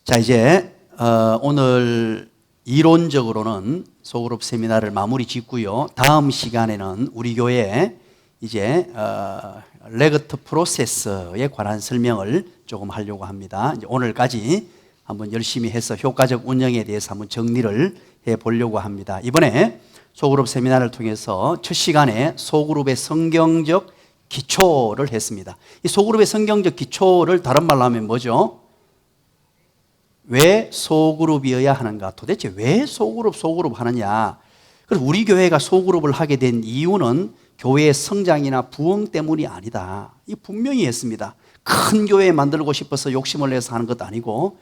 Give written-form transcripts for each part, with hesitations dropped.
자, 이제 오늘 이론적으로는 소그룹 세미나를 마무리 짓고요. 다음 시간에는 우리 교회 이제 레거트 프로세스에 관한 설명을 조금 하려고 합니다. 이제 오늘까지 한번 열심히 해서 효과적 운영에 대해서 한번 정리를 해 보려고 합니다. 이번에 소그룹 세미나를 통해서 첫 시간에 소그룹의 성경적 기초를 했습니다. 이 소그룹의 성경적 기초를 다른 말로 하면 뭐죠? 왜 소그룹이어야 하는가? 도대체 왜 소그룹 하느냐? 그래서 우리 교회가 소그룹을 하게 된 이유는 교회의 성장이나 부흥 때문이 아니다. 이 분명히 했습니다. 큰 교회 만들고 싶어서 욕심을 내서 하는 것도 아니고,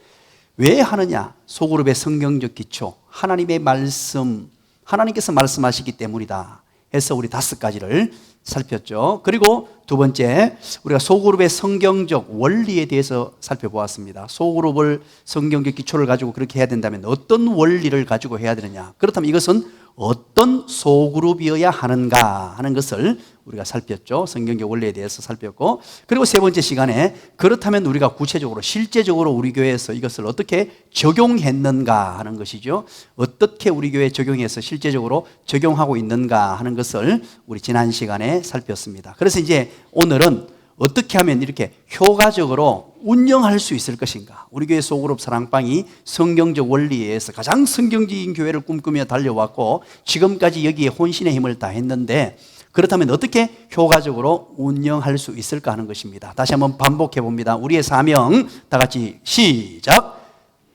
왜 하느냐? 소그룹의 성경적 기초, 하나님의 말씀, 하나님께서 말씀하시기 때문이다 해서 우리 5가지를 살폈죠. 그리고 두 번째, 우리가 소그룹의 성경적 원리에 대해서 살펴보았습니다. 소그룹을 성경적 기초를 가지고 그렇게 해야 된다면 어떤 원리를 가지고 해야 되느냐, 그렇다면 이것은 어떤 소그룹이어야 하는가 하는 것을 우리가 살폈죠. 성경적 원리에 대해서 살폈고, 그리고 세 번째 시간에 그렇다면 우리가 구체적으로 실제적으로 우리 교회에서 이것을 어떻게 적용했는가 하는 것이죠. 어떻게 우리 교회에 적용해서 실제적으로 적용하고 있는가 하는 것을 우리 지난 시간에 살폈습니다. 그래서 이제 오늘은 어떻게 하면 이렇게 효과적으로 운영할 수 있을 것인가. 우리 교회 소그룹 사랑방이 성경적 원리에 의해서 가장 성경적인 교회를 꿈꾸며 달려왔고, 지금까지 여기에 혼신의 힘을 다했는데, 그렇다면 어떻게 효과적으로 운영할 수 있을까 하는 것입니다. 다시 한번 반복해 봅니다. 우리의 사명, 다 같이 시작.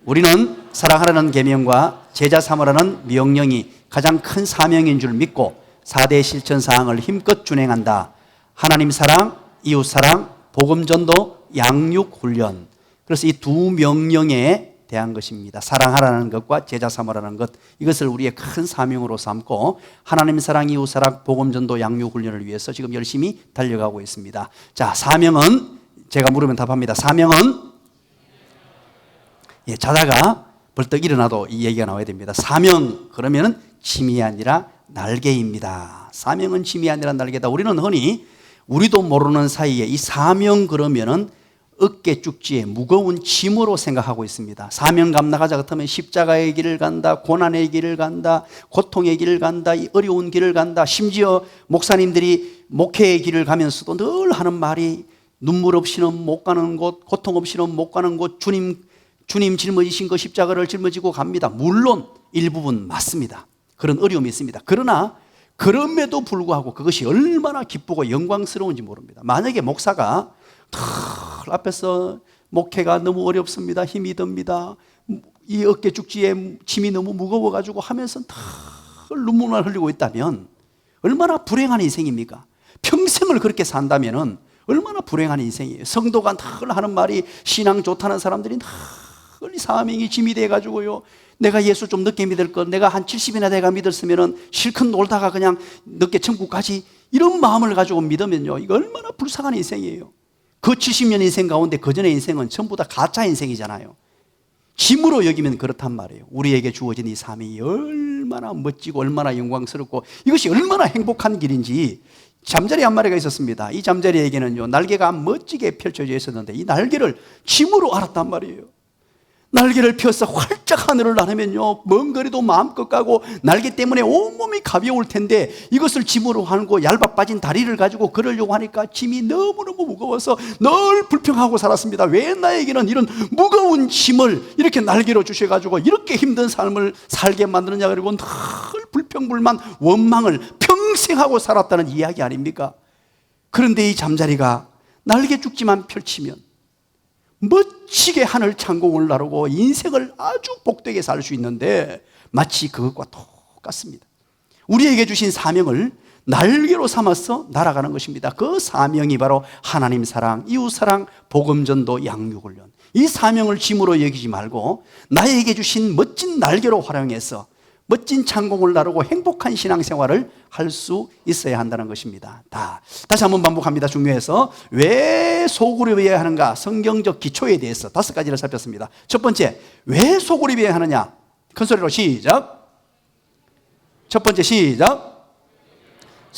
우리는 사랑하라는 계명과 제자 삼으라는 명령이 가장 큰 사명인 줄 믿고 4대 실천 사항을 힘껏 준행한다. 하나님 사랑, 이웃 사랑, 복음 전도, 양육 훈련. 그래서 이 두 명령에 대한 것입니다. 사랑하라는 것과 제자 삼으라는 것, 이것을 우리의 큰 사명으로 삼고 하나님 사랑, 이웃 사랑, 복음 전도, 양육 훈련을 위해서 지금 열심히 달려가고 있습니다. 자, 사명은 제가 물으면 답합니다. 사명은 자다가 벌떡 일어나도 이 얘기가 나와야 됩니다. 사명 그러면은 짐이 아니라 날개입니다. 사명은 짐이 아니라 날개다. 우리는 흔히 우리도 모르는 사이에 이 사명 그러면은 어깨 쭉지에 무거운 짐으로 생각하고 있습니다. 사명 감당하자 같으면 십자가의 길을 간다, 고난의 길을 간다, 고통의 길을 간다, 어려운 길을 간다. 심지어 목사님들이 목회의 길을 가면서도 늘 하는 말이 눈물 없이는 못 가는 곳, 고통 없이는 못 가는 곳, 주님 짊어지신 것 십자가를 짊어지고 갑니다. 물론 일부분 맞습니다. 그런 어려움이 있습니다. 그러나 그럼에도 불구하고 그것이 얼마나 기쁘고 영광스러운지 모릅니다. 만약에 목사가 앞에서 목회가 너무 어렵습니다, 힘이 듭니다, 이 어깨 죽지에 짐이 너무 무거워가지고 하면서 눈물만 흘리고 있다면 얼마나 불행한 인생입니까? 평생을 그렇게 산다면 얼마나 불행한 인생이에요. 성도가 늘 하는 말이, 신앙 좋다는 사람들이 늘 이 사명이 짐이 돼가지고요, 내가 예수 좀 늦게 믿을 것, 내가 한 70이나 내가 믿었으면 실컷 놀다가 그냥 늦게 천국 가지, 이런 마음을 가지고 믿으면요, 이거 얼마나 불쌍한 인생이에요. 그 70년 인생 가운데 그전의 인생은 전부 다 가짜 인생이잖아요. 짐으로 여기면 그렇단 말이에요. 우리에게 주어진 이 사명이 얼마나 멋지고 얼마나 영광스럽고 이것이 얼마나 행복한 길인지. 잠자리 한 마리가 있었습니다. 이 잠자리에게는요, 날개가 멋지게 펼쳐져 있었는데 이 날개를 짐으로 알았단 말이에요. 날개를 펴서 활짝 하늘을 나르면요, 먼 거리도 마음껏 가고 날개 때문에 온몸이 가벼울 텐데 이것을 짐으로 하고 얇아 빠진 다리를 가지고 걸으려고 하니까 짐이 너무너무 무거워서 늘 불평하고 살았습니다. 왜 나에게는 이런 무거운 짐을 이렇게 날개로 주셔가지고 이렇게 힘든 삶을 살게 만드느냐, 그리고 늘 불평불만 원망을 평생 하고 살았다는 이야기 아닙니까? 그런데 이 잠자리가 날개 쭉지만 펼치면 멋지게 하늘 창공을 나르고 인생을 아주 복되게 살 수 있는데, 마치 그것과 똑같습니다. 우리에게 주신 사명을 날개로 삼아서 날아가는 것입니다. 그 사명이 바로 하나님 사랑, 이웃 사랑, 복음 전도, 양육 훈련. 이 사명을 짐으로 여기지 말고 나에게 주신 멋진 날개로 활용해서 멋진 창공을 나르고 행복한 신앙생활을 할 수 있어야 한다는 것입니다. 다시 한번 반복합니다. 중요해서 왜 소그룹이어야 하는가, 성경적 기초에 대해서 5가지를 살폈습니다. 첫 번째, 왜 소그룹이어야 하느냐? 큰 소리로 시작. 첫 번째 시작.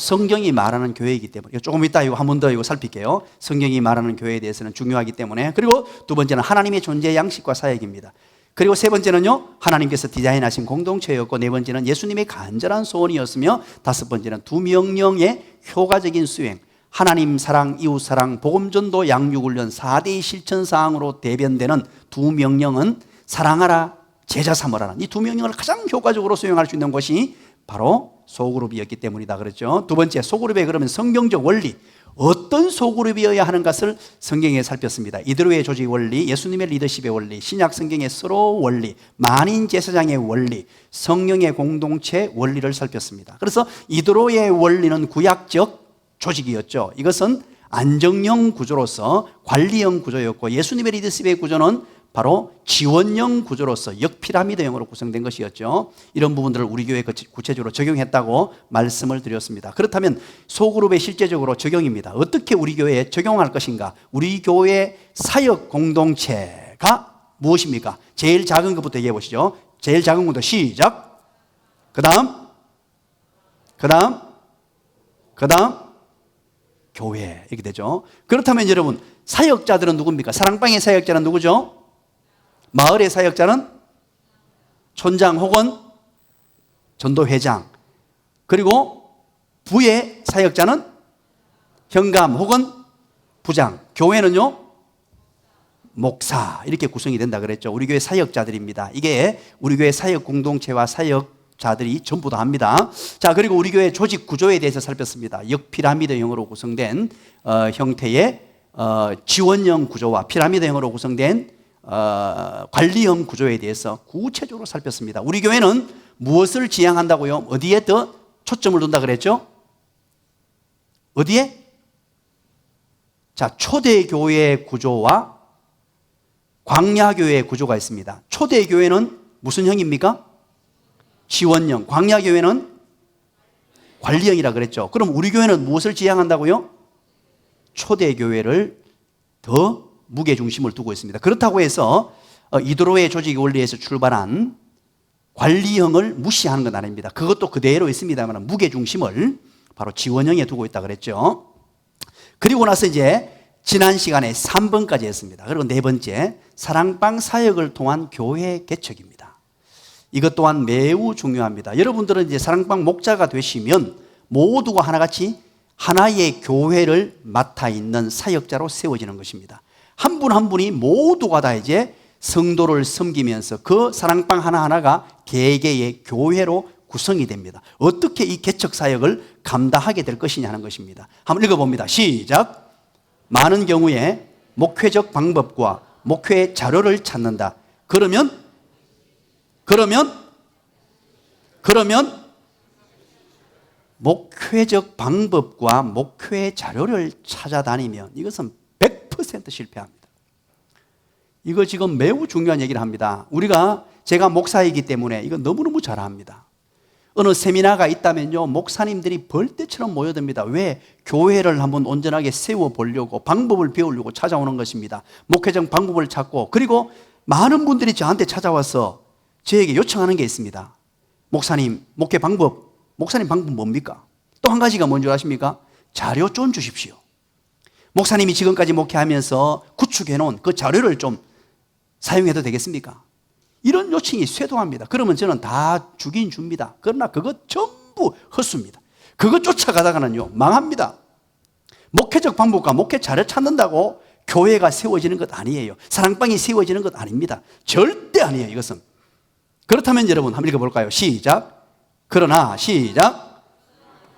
성경이 말하는 교회이기 때문에, 조금 이따 이거 한 번 더 이거 살필게요. 성경이 말하는 교회에 대해서는 중요하기 때문에. 그리고 두 번째는 하나님의 존재 양식과 사역입니다. 그리고 세 번째는요, 하나님께서 디자인하신 공동체였고, 네 번째는 예수님의 간절한 소원이었으며, 다섯 번째는 두 명령의 효과적인 수행, 하나님 사랑, 이웃 사랑, 복음전도, 양육훈련 4대의 실천사항으로 대변되는 두 명령은 사랑하라, 제자 삼으라는 이 두 명령을 가장 효과적으로 수행할 수 있는 것이 바로 소그룹이었기 때문이다 그랬죠. 두 번째, 소그룹의 그러면 성경적 원리, 어떤 소그룹이어야 하는 것을 성경에 살폈습니다. 이드로의 조직 원리, 예수님의 리더십의 원리, 신약 성경의 서로 원리, 만인 제사장의 원리, 성령의 공동체 원리를 살폈습니다. 그래서 이드로의 원리는 구약적 조직이었죠. 이것은 안정형 구조로서 관리형 구조였고, 예수님의 리더십의 구조는 바로 지원형 구조로서 역피라미드형으로 구성된 것이었죠. 이런 부분들을 우리 교회에 구체적으로 적용했다고 말씀을 드렸습니다. 그렇다면 소그룹의 실제적으로 적용입니다. 어떻게 우리 교회에 적용할 것인가? 우리 교회 사역 공동체가 무엇입니까? 제일 작은 것부터 얘기해 보시죠. 제일 작은 것부터 시작. 그 다음 교회, 이렇게 되죠. 그렇다면 여러분, 사역자들은 누굽니까? 사랑방의 사역자는 누구죠? 마을의 사역자는 촌장 혹은 전도회장, 그리고 부의 사역자는 현감 혹은 부장, 교회는요 목사, 이렇게 구성이 된다 그랬죠. 우리 교회 사역자들입니다. 이게 우리 교회 사역 공동체와 사역자들이 전부 다 합니다. 자, 그리고 우리 교회 조직 구조에 대해서 살폈습니다. 역피라미드형으로 구성된 형태의 지원형 구조와 피라미드형으로 구성된 관리형 구조에 대해서 구체적으로 살폈습니다. 우리 교회는 무엇을 지향한다고요? 어디에 더 초점을 둔다 그랬죠? 어디에? 자, 초대교회 구조와 광야교회 구조가 있습니다. 초대교회는 무슨 형입니까? 지원형. 광야교회는 관리형이라 그랬죠. 그럼 우리 교회는 무엇을 지향한다고요? 초대교회를 더 무게중심을 두고 있습니다. 그렇다고 해서 이드로의 조직 원리에서 출발한 관리형을 무시하는 건 아닙니다. 그것도 그대로 있습니다만 무게중심을 바로 지원형에 두고 있다 그랬죠. 그리고 나서 이제 지난 시간에 3번까지 했습니다. 그리고 네 번째, 사랑방 사역을 통한 교회 개척입니다. 이것 또한 매우 중요합니다. 여러분들은 이제 사랑방 목자가 되시면 모두가 하나같이 하나의 교회를 맡아 있는 사역자로 세워지는 것입니다. 한 분 한 분이 모두가 다 이제 성도를 섬기면서 그 사랑방 하나하나가 개개의 교회로 구성이 됩니다. 어떻게 이 개척 사역을 감당하게 될 것이냐 하는 것입니다. 한번 읽어봅니다. 시작. 많은 경우에 목회적 방법과 목회 자료를 찾는다. 그러면 목회적 방법과 목회 자료를 찾아다니면 이것은 100% 실패합니다. 이거 지금 매우 중요한 얘기를 합니다. 제가 목사이기 때문에 이거 너무너무 잘 압니다. 어느 세미나가 있다면요, 목사님들이 벌떼처럼 모여듭니다. 왜? 교회를 한번 온전하게 세워보려고, 방법을 배우려고 찾아오는 것입니다. 목회적 방법을 찾고, 그리고 많은 분들이 저한테 찾아와서 저에게 요청하는 게 있습니다. 목사님, 목사님 방법 뭡니까? 또 한 가지가 뭔지 아십니까? 자료 좀 주십시오. 목사님이 지금까지 목회하면서 구축해놓은 그 자료를 좀 사용해도 되겠습니까? 이런 요청이 쇄도합니다. 그러면 저는 다 주긴 줍니다. 그러나 그것 전부 헛수입니다. 그것 쫓아가다가는요, 망합니다. 목회적 방법과 목회 자료 찾는다고 교회가 세워지는 것 아니에요. 사랑방이 세워지는 것 아닙니다. 절대 아니에요, 이것은. 그렇다면 여러분 한번 읽어볼까요? 시작. 그러나 시작.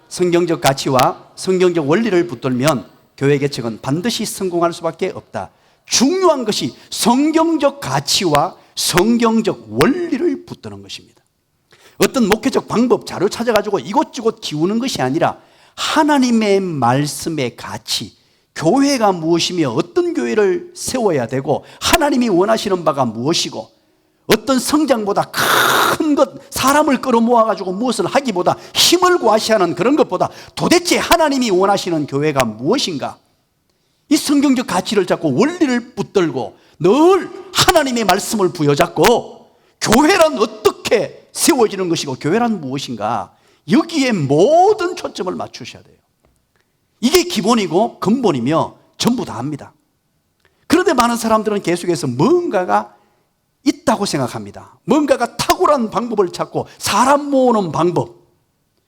성경적 가치와 성경적 원리를 붙들면 교회 개척은 반드시 성공할 수밖에 없다. 중요한 것이 성경적 가치와 성경적 원리를 붙드는 것입니다. 어떤 목회적 방법 자료 찾아가지고 이곳저곳 기우는 것이 아니라 하나님의 말씀의 가치, 교회가 무엇이며 어떤 교회를 세워야 되고 하나님이 원하시는 바가 무엇이고 어떤 성장보다 큰 것, 사람을 끌어모아가지고 무엇을 하기보다 힘을 과시하는 그런 것보다 도대체 하나님이 원하시는 교회가 무엇인가? 이 성경적 가치를 잡고 원리를 붙들고 늘 하나님의 말씀을 부여잡고 교회란 어떻게 세워지는 것이고 교회란 무엇인가? 여기에 모든 초점을 맞추셔야 돼요. 이게 기본이고 근본이며 전부 다 합니다. 그런데 많은 사람들은 계속해서 뭔가가 있다고 생각합니다. 뭔가가 탁월한 방법을 찾고 사람 모으는 방법,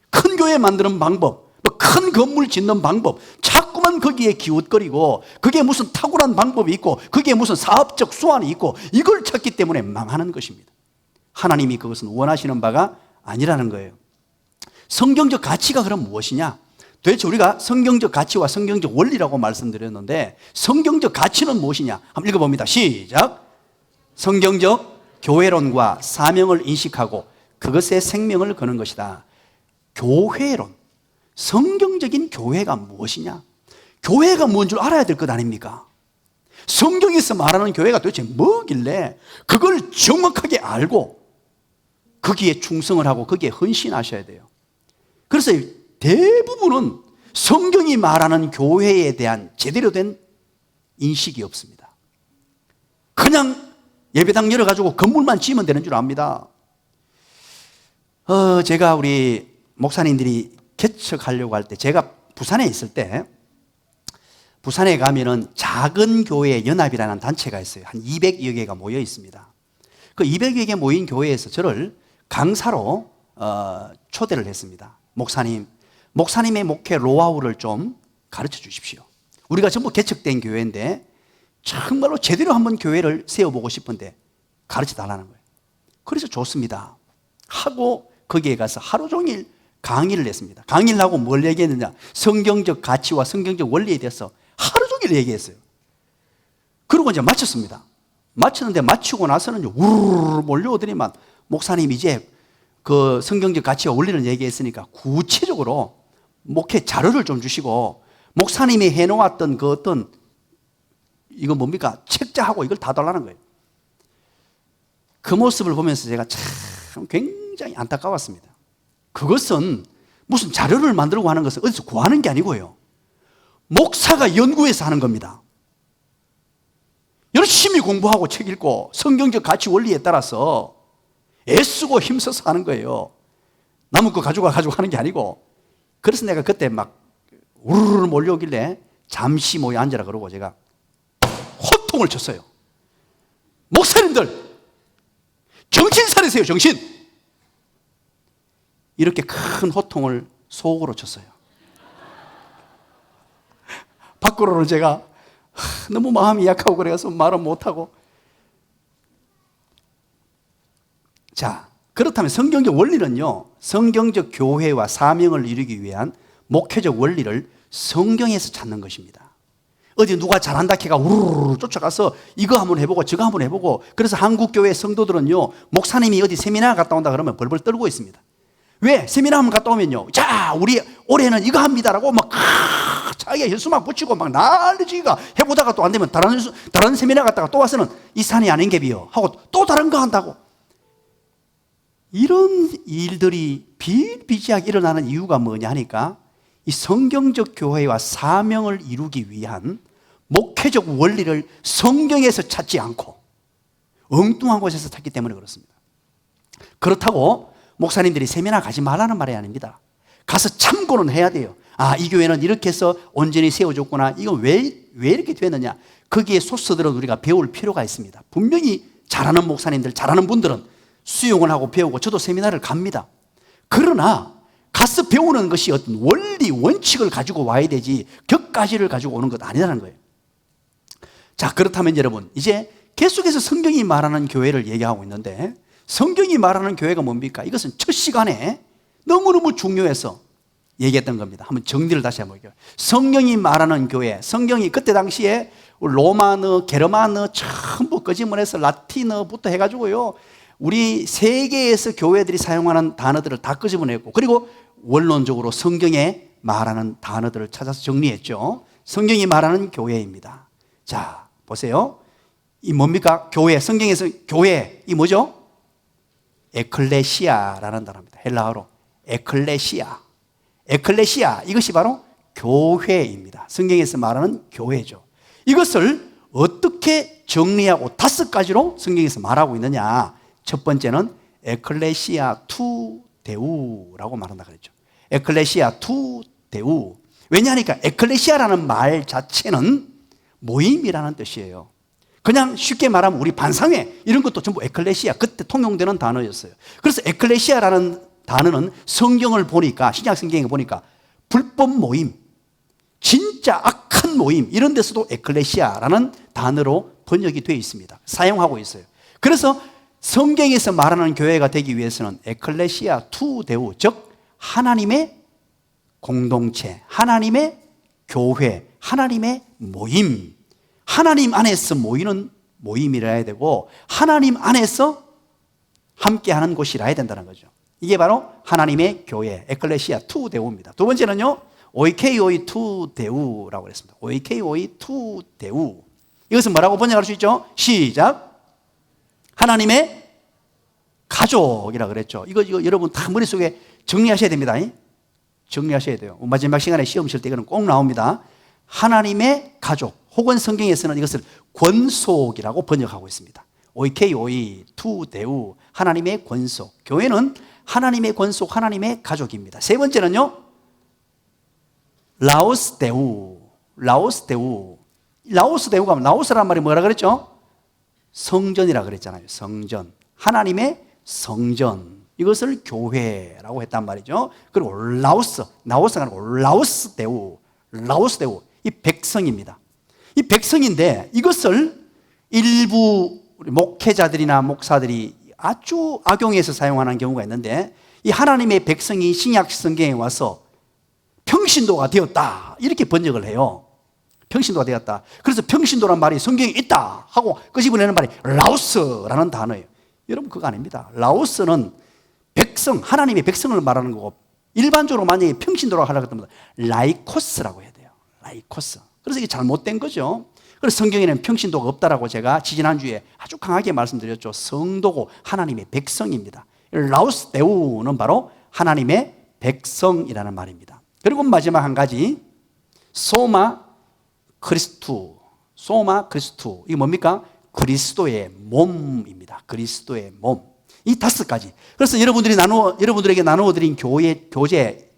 큰 교회 만드는 방법, 큰 건물 짓는 방법, 자꾸만 거기에 기웃거리고 그게 무슨 탁월한 방법이 있고 그게 무슨 사업적 수완이 있고 이걸 찾기 때문에 망하는 것입니다. 하나님이 그것은 원하시는 바가 아니라는 거예요. 성경적 가치가 그럼 무엇이냐? 도대체 우리가 성경적 가치와 성경적 원리라고 말씀드렸는데 성경적 가치는 무엇이냐? 한번 읽어봅니다. 시작. 성경적 교회론과 사명을 인식하고 그것에 생명을 거는 것이다. 교회론, 성경적인 교회가 무엇이냐? 교회가 뭔 줄 알아야 될 것 아닙니까? 성경에서 말하는 교회가 도대체 뭐길래 그걸 정확하게 알고 거기에 충성을 하고 거기에 헌신하셔야 돼요. 그래서 대부분은 성경이 말하는 교회에 대한 제대로 된 인식이 없습니다. 그냥 예배당 열어가지고 건물만 지으면 되는 줄 압니다. 제가 우리 목사님들이 개척하려고 할 때, 제가 부산에 있을 때, 부산에 가면은 작은 교회 연합이라는 단체가 있어요. 한 200여 개가 모여 있습니다. 그 200여 개 모인 교회에서 저를 강사로 초대를 했습니다. 목사님의 목회 노하우를 좀 가르쳐 주십시오. 우리가 전부 개척된 교회인데 정말로 제대로 한번 교회를 세워보고 싶은데 가르쳐 달라는 거예요. 그래서 좋습니다 하고 거기에 가서 하루 종일 강의를 했습니다. 강의를 하고 뭘 얘기했느냐? 성경적 가치와 성경적 원리에 대해서 하루 종일 얘기했어요. 그리고 이제 마쳤습니다. 마쳤는데 마치고 나서는 우르르 몰려오더니만 목사님 이제 그 성경적 가치와 원리를 얘기했으니까 구체적으로 목회 자료를 좀 주시고 목사님이 해놓았던 그 어떤 이거 뭡니까? 책자하고 이걸 다 달라는 거예요. 그 모습을 보면서 제가 참 굉장히 안타까웠습니다. 그것은 무슨 자료를 만들고 하는 것은 어디서 구하는 게 아니고요. 목사가 연구해서 하는 겁니다. 열심히 공부하고 책 읽고 성경적 가치 원리에 따라서 애쓰고 힘써서 하는 거예요. 남은 거 가지고 하는 게 아니고. 그래서 내가 그때 막 우르르 몰려오길래 잠시 모여 앉아라 그러고 제가 호통을 쳤어요. 목사님들 정신 차리세요, 정신. 이렇게 큰 호통을 속으로 쳤어요. 밖으로는 제가 너무 마음이 약하고 그래서 말은 못하고. 자, 그렇다면 성경적 원리는요, 성경적 교회와 사명을 이루기 위한 목회적 원리를 성경에서 찾는 것입니다. 어디 누가 잘한다 해가 우르르 쫓아가서 이거 한번 해보고 저거 한번 해보고. 그래서 한국교회 성도들은요, 목사님이 어디 세미나 갔다 온다 그러면 벌벌 떨고 있습니다. 왜? 세미나 한번 갔다 오면요, 자 우리 올해는 이거 합니다라고 막 자기가 혈수 막 붙이고 막 난리지기가 해보다가 또 안 되면 다른 세미나 갔다가 또 와서는 이 산이 아닌 갭이요 하고 또 다른 거 한다고. 이런 일들이 비일비재하게 일어나는 이유가 뭐냐 하니까 이 성경적 교회와 사명을 이루기 위한 목회적 원리를 성경에서 찾지 않고 엉뚱한 곳에서 찾기 때문에 그렇습니다. 그렇다고 목사님들이 세미나 가지 말라는 말이 아닙니다. 가서 참고는 해야 돼요. 아, 이 교회는 이렇게 해서 온전히 세워졌구나. 이건 왜 이렇게 됐느냐. 거기에 소스들은 우리가 배울 필요가 있습니다. 분명히 잘하는 목사님들, 잘하는 분들은 수용을 하고 배우고 저도 세미나를 갑니다. 그러나 가서 배우는 것이 어떤 원리, 원칙을 가지고 와야 되지 격가지를 가지고 오는 것 아니라는 거예요. 자, 그렇다면 여러분, 이제 계속해서 성경이 말하는 교회를 얘기하고 있는데 성경이 말하는 교회가 뭡니까? 이것은 첫 시간에 너무너무 중요해서 얘기했던 겁니다. 한번 정리를 다시 한번 볼게요. 성경이 말하는 교회, 성경이 그때 당시에 로마너, 게르만어 전부 끄집어내서 라틴어부터 해가지고요, 우리 세계에서 교회들이 사용하는 단어들을 다 끄집어냈고, 그리고 원론적으로 성경에 말하는 단어들을 찾아서 정리했죠. 성경이 말하는 교회입니다. 자, 보세요. 이 뭡니까? 교회, 성경에서 교회, 이 뭐죠? 에클레시아라는 단어입니다. 헬라어로 에클레시아. 에클레시아, 이것이 바로 교회입니다. 성경에서 말하는 교회죠. 이것을 어떻게 정리하고 5가지로 성경에서 말하고 있느냐. 첫 번째는 에클레시아 투 데우라고 말한다 그랬죠. 에클레시아 투 데우. 왜냐하니까 에클레시아라는 말 자체는 모임이라는 뜻이에요. 그냥 쉽게 말하면 우리 반상회 이런 것도 전부 에클레시아, 그때 통용되는 단어였어요. 그래서 에클레시아라는 단어는 성경을 보니까, 신약 성경에 보니까 불법 모임, 진짜 악한 모임, 이런 데서도 에클레시아라는 단어로 번역이 되어 있습니다. 사용하고 있어요. 그래서 성경에서 말하는 교회가 되기 위해서는 에클레시아 투 데우, 즉 하나님의 공동체, 하나님의 교회, 하나님의 모임, 하나님 안에서 모이는 모임이라 해야 되고 하나님 안에서 함께하는 곳이라 해야 된다는 거죠. 이게 바로 하나님의 교회, 에클레시아 투 데우입니다. 두 번째는요, 오이케이오이 투 데우라고 그랬습니다. 오이케이오이 투 데우. 이것은 뭐라고 번역할 수 있죠? 시작. 하나님의 가족이라고 그랬죠. 이거 여러분 다 머릿속에 정리하셔야 됩니다. 정리하셔야 돼요. 마지막 시간에 시험 칠 때 이거는 꼭 나옵니다. 하나님의 가족, 혹은 성경에서는 이것을 권속이라고 번역하고 있습니다. 오이케이오이 투 데우, 하나님의 권속. 교회는 하나님의 권속, 하나님의 가족입니다. 세 번째는요, 라오스 데우. 라오스 데우. 라오스 데우가, 라오스란 말이 뭐라 그랬죠? 성전이라 그랬잖아요. 성전. 하나님의 성전. 이것을 교회라고 했단 말이죠. 그리고 나오스가 아니고 라오스 데우. 라오스 데우. 이 백성입니다. 이 백성인데 이것을 일부 목회자들이나 목사들이 아주 악용해서 사용하는 경우가 있는데, 이 하나님의 백성이 신약 성경에 와서 평신도가 되었다 이렇게 번역을 해요. 평신도가 되었다. 그래서 평신도란 말이 성경에 있다 하고 끄집어내는 말이 라오스라는 단어예요. 여러분 그거 아닙니다. 라오스는 백성, 하나님의 백성을 말하는 거고, 일반적으로 만약에 평신도라고 하려고 했다면 라이코스라고 해야 돼요. 라이코스. 그래서 이게 잘못된 거죠. 그래서 성경에는 평신도가 없다라고 제가 지지난주에 아주 강하게 말씀드렸죠. 성도고 하나님의 백성입니다. 라오스 데우는 바로 하나님의 백성이라는 말입니다. 그리고 마지막 한 가지, 소마 크리스투. 소마 크리스투. 이게 뭡니까? 그리스도의 몸입니다. 그리스도의 몸. 이 5가지. 그래서 여러분들에게 나누어 드린 교재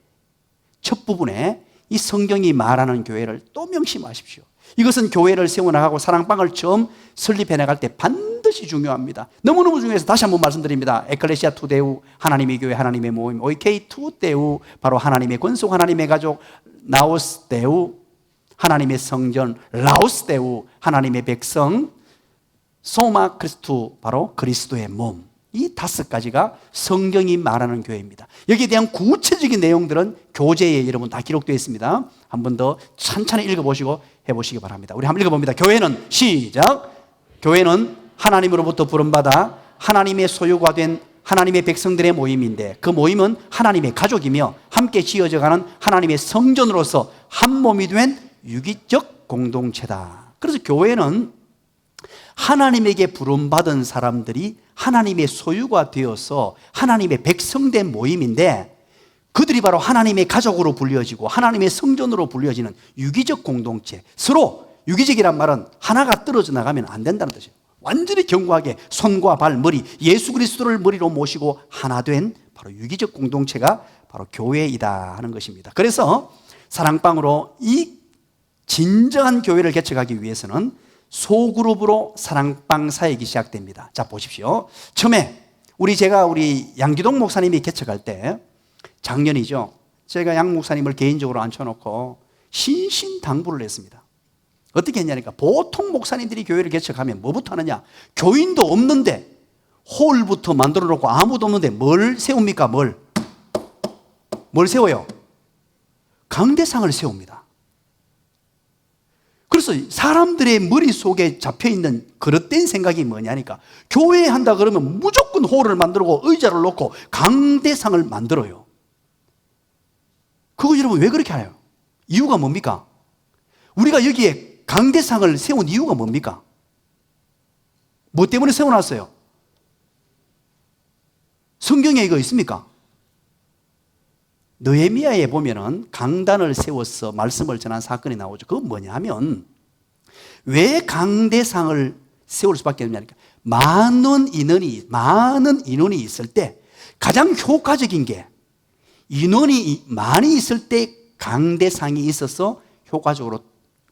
첫 부분에 이 성경이 말하는 교회를 또 명심하십시오. 이것은 교회를 세워나가고 사랑방을 처음 설립해 나갈 때 반드시 중요합니다. 너무너무 중요해서 다시 한번 말씀드립니다. 에클레시아 투 데우, 하나님의 교회, 하나님의 모임. 오이케이 투 데우, 바로 하나님의 권속, 하나님의 가족. 나오스 데우, 하나님의 성전. 라오스 데우, 하나님의 백성. 소마 크리스투, 바로 그리스도의 몸. 이 5가지가 성경이 말하는 교회입니다. 여기에 대한 구체적인 내용들은 교재에 여러분 다 기록되어 있습니다. 한 번 더 천천히 읽어보시고 해보시기 바랍니다. 우리 한번 읽어봅니다. 교회는, 시작. 교회는 하나님으로부터 부름받아 하나님의 소유가 된 하나님의 백성들의 모임인데, 그 모임은 하나님의 가족이며 함께 지어져가는 하나님의 성전으로서 한 몸이 된 유기적 공동체다. 그래서 교회는 하나님에게 부름받은 사람들이 하나님의 소유가 되어서 하나님의 백성된 모임인데, 그들이 바로 하나님의 가족으로 불려지고 하나님의 성전으로 불려지는 유기적 공동체. 서로 유기적이란 말은 하나가 떨어져 나가면 안 된다는 뜻이에요. 완전히 견고하게 손과 발, 머리, 예수 그리스도를 머리로 모시고 하나 된 바로 유기적 공동체가 바로 교회이다 하는 것입니다. 그래서 사랑방으로 이 진정한 교회를 개척하기 위해서는 소그룹으로 사랑방 사역이 시작됩니다. 자, 보십시오. 처음에 우리 양기동 목사님이 개척할 때, 작년이죠. 제가 양 목사님을 개인적으로 앉혀놓고 신신당부를 했습니다. 어떻게 했냐니까, 보통 목사님들이 교회를 개척하면 뭐부터 하느냐? 교인도 없는데 홀부터 만들어 놓고 아무도 없는데 뭘 세웁니까? 뭘 세워요? 강대상을 세웁니다. 그래서 사람들의 머릿속에 잡혀있는 그릇된 생각이 뭐냐니까, 교회 한다 그러면 무조건 홀을 만들고 의자를 놓고 강대상을 만들어요. 그거 여러분 왜 그렇게 해요? 이유가 뭡니까? 우리가 여기에 강대상을 세운 이유가 뭡니까? 뭐 때문에 세워놨어요? 성경에 이거 있습니까? 느헤미야에 보면은 강단을 세워서 말씀을 전한 사건이 나오죠. 그건 뭐냐면, 왜 강대상을 세울 수밖에 없냐니까, 많은 인원이 있을 때 가장 효과적인 게 인원이 많이 있을 때 강대상이 있어서 효과적으로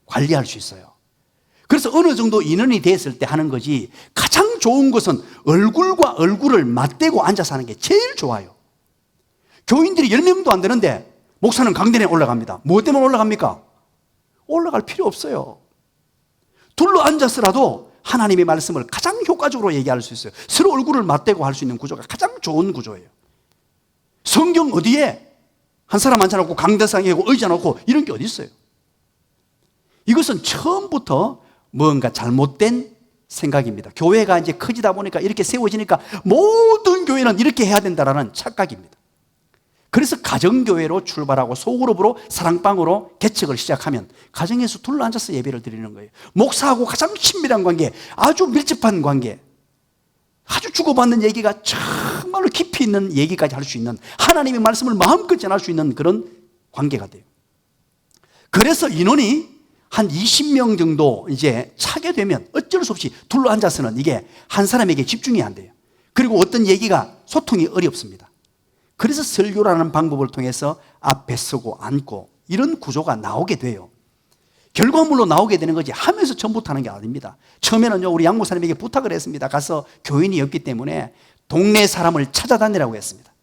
관리할 수 있어요. 그래서 어느 정도 인원이 됐을 때 하는 거지, 가장 좋은 것은 얼굴과 얼굴을 맞대고 앉아서 하는 게 제일 좋아요. 교인들이 10명도 안 되는데 목사는 강단에 올라갑니다. 뭐 때문에 올라갑니까? 올라갈 필요 없어요. 둘러 앉아서라도 하나님의 말씀을 가장 효과적으로 얘기할 수 있어요. 서로 얼굴을 맞대고 할 수 있는 구조가 가장 좋은 구조예요. 성경 어디에 한 사람 앉혀놓고 강대상에 의자 놓고 이런 게 어디 있어요? 이것은 처음부터 뭔가 잘못된 생각입니다. 교회가 이제 커지다 보니까 이렇게 세워지니까 모든 교회는 이렇게 해야 된다라는 착각입니다. 그래서 가정교회로 출발하고 소그룹으로 사랑방으로 개척을 시작하면 가정에서 둘러앉아서 예배를 드리는 거예요. 목사하고 가장 친밀한 관계, 아주 밀접한 관계, 아주 주고받는 얘기가 정말로 깊이 있는 얘기까지 할 수 있는, 하나님의 말씀을 마음껏 전할 수 있는 그런 관계가 돼요. 그래서 인원이 한 20명 정도 이제 차게 되면 어쩔 수 없이 둘러앉아서는 이게 한 사람에게 집중이 안 돼요. 그리고 어떤 얘기가 소통이 어렵습니다. 그래서 설교라는 방법을 통해서 앞에 서고 앉고 이런 구조가 나오게 돼요. 결과물로 나오게 되는 거지 하면서 처음부터 하는 게 아닙니다. 처음에는요, 우리 양 목사님에게 부탁을 했습니다. 가서 교인이 없기 때문에 동네 사람을 찾아다니라고 했습니다.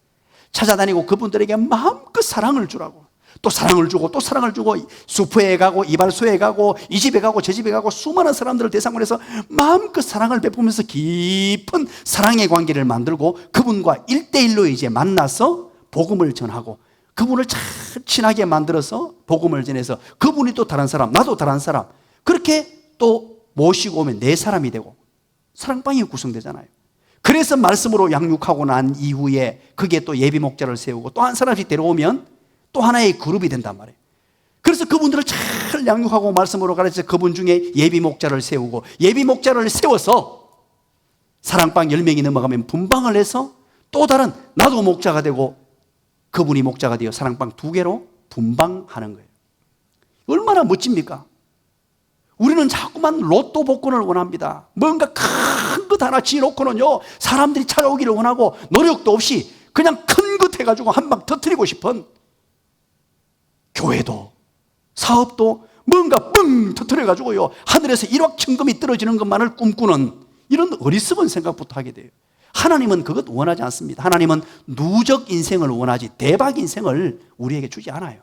찾아다니고 그분들에게 마음껏 사랑을 주라고, 또 사랑을 주고 또 사랑을 주고, 수포에 가고 이발소에 가고 이 집에 가고 저 집에 가고 수많은 사람들을 대상으로 해서 마음껏 사랑을 베푸면서 깊은 사랑의 관계를 만들고 그분과 1대1로 이제 만나서 복음을 전하고 그분을 잘 친하게 만들어서 복음을 전해서 그분이 또 다른 사람, 나도 다른 사람, 그렇게 또 모시고 오면 내 사람이 되고 사랑방이 구성되잖아요. 그래서 말씀으로 양육하고 난 이후에 그게 또 예비 목자를 세우고 또 한 사람씩 데려오면 또 하나의 그룹이 된단 말이에요. 그래서 그분들을 잘 양육하고 말씀으로 가르쳐서 그분 중에 예비 목자를 세우고, 예비 목자를 세워서 사랑방 10명이 넘어가면 분방을 해서 또 다른 나도 목자가 되고 그분이 목자가 되어 사랑방 2개로 분방하는 거예요. 얼마나 멋집니까? 우리는 자꾸만 로또 복권을 원합니다. 뭔가 큰 것 하나 지어놓고는요, 사람들이 찾아오기를 원하고 노력도 없이 그냥 큰 것 해가지고 한 방 터뜨리고 싶은, 교회도 사업도 뭔가 뻥 터뜨려가지고요, 하늘에서 일확천금이 떨어지는 것만을 꿈꾸는 이런 어리석은 생각부터 하게 돼요. 하나님은 그것 원하지 않습니다. 하나님은 누적 인생을 원하지 대박 인생을 우리에게 주지 않아요.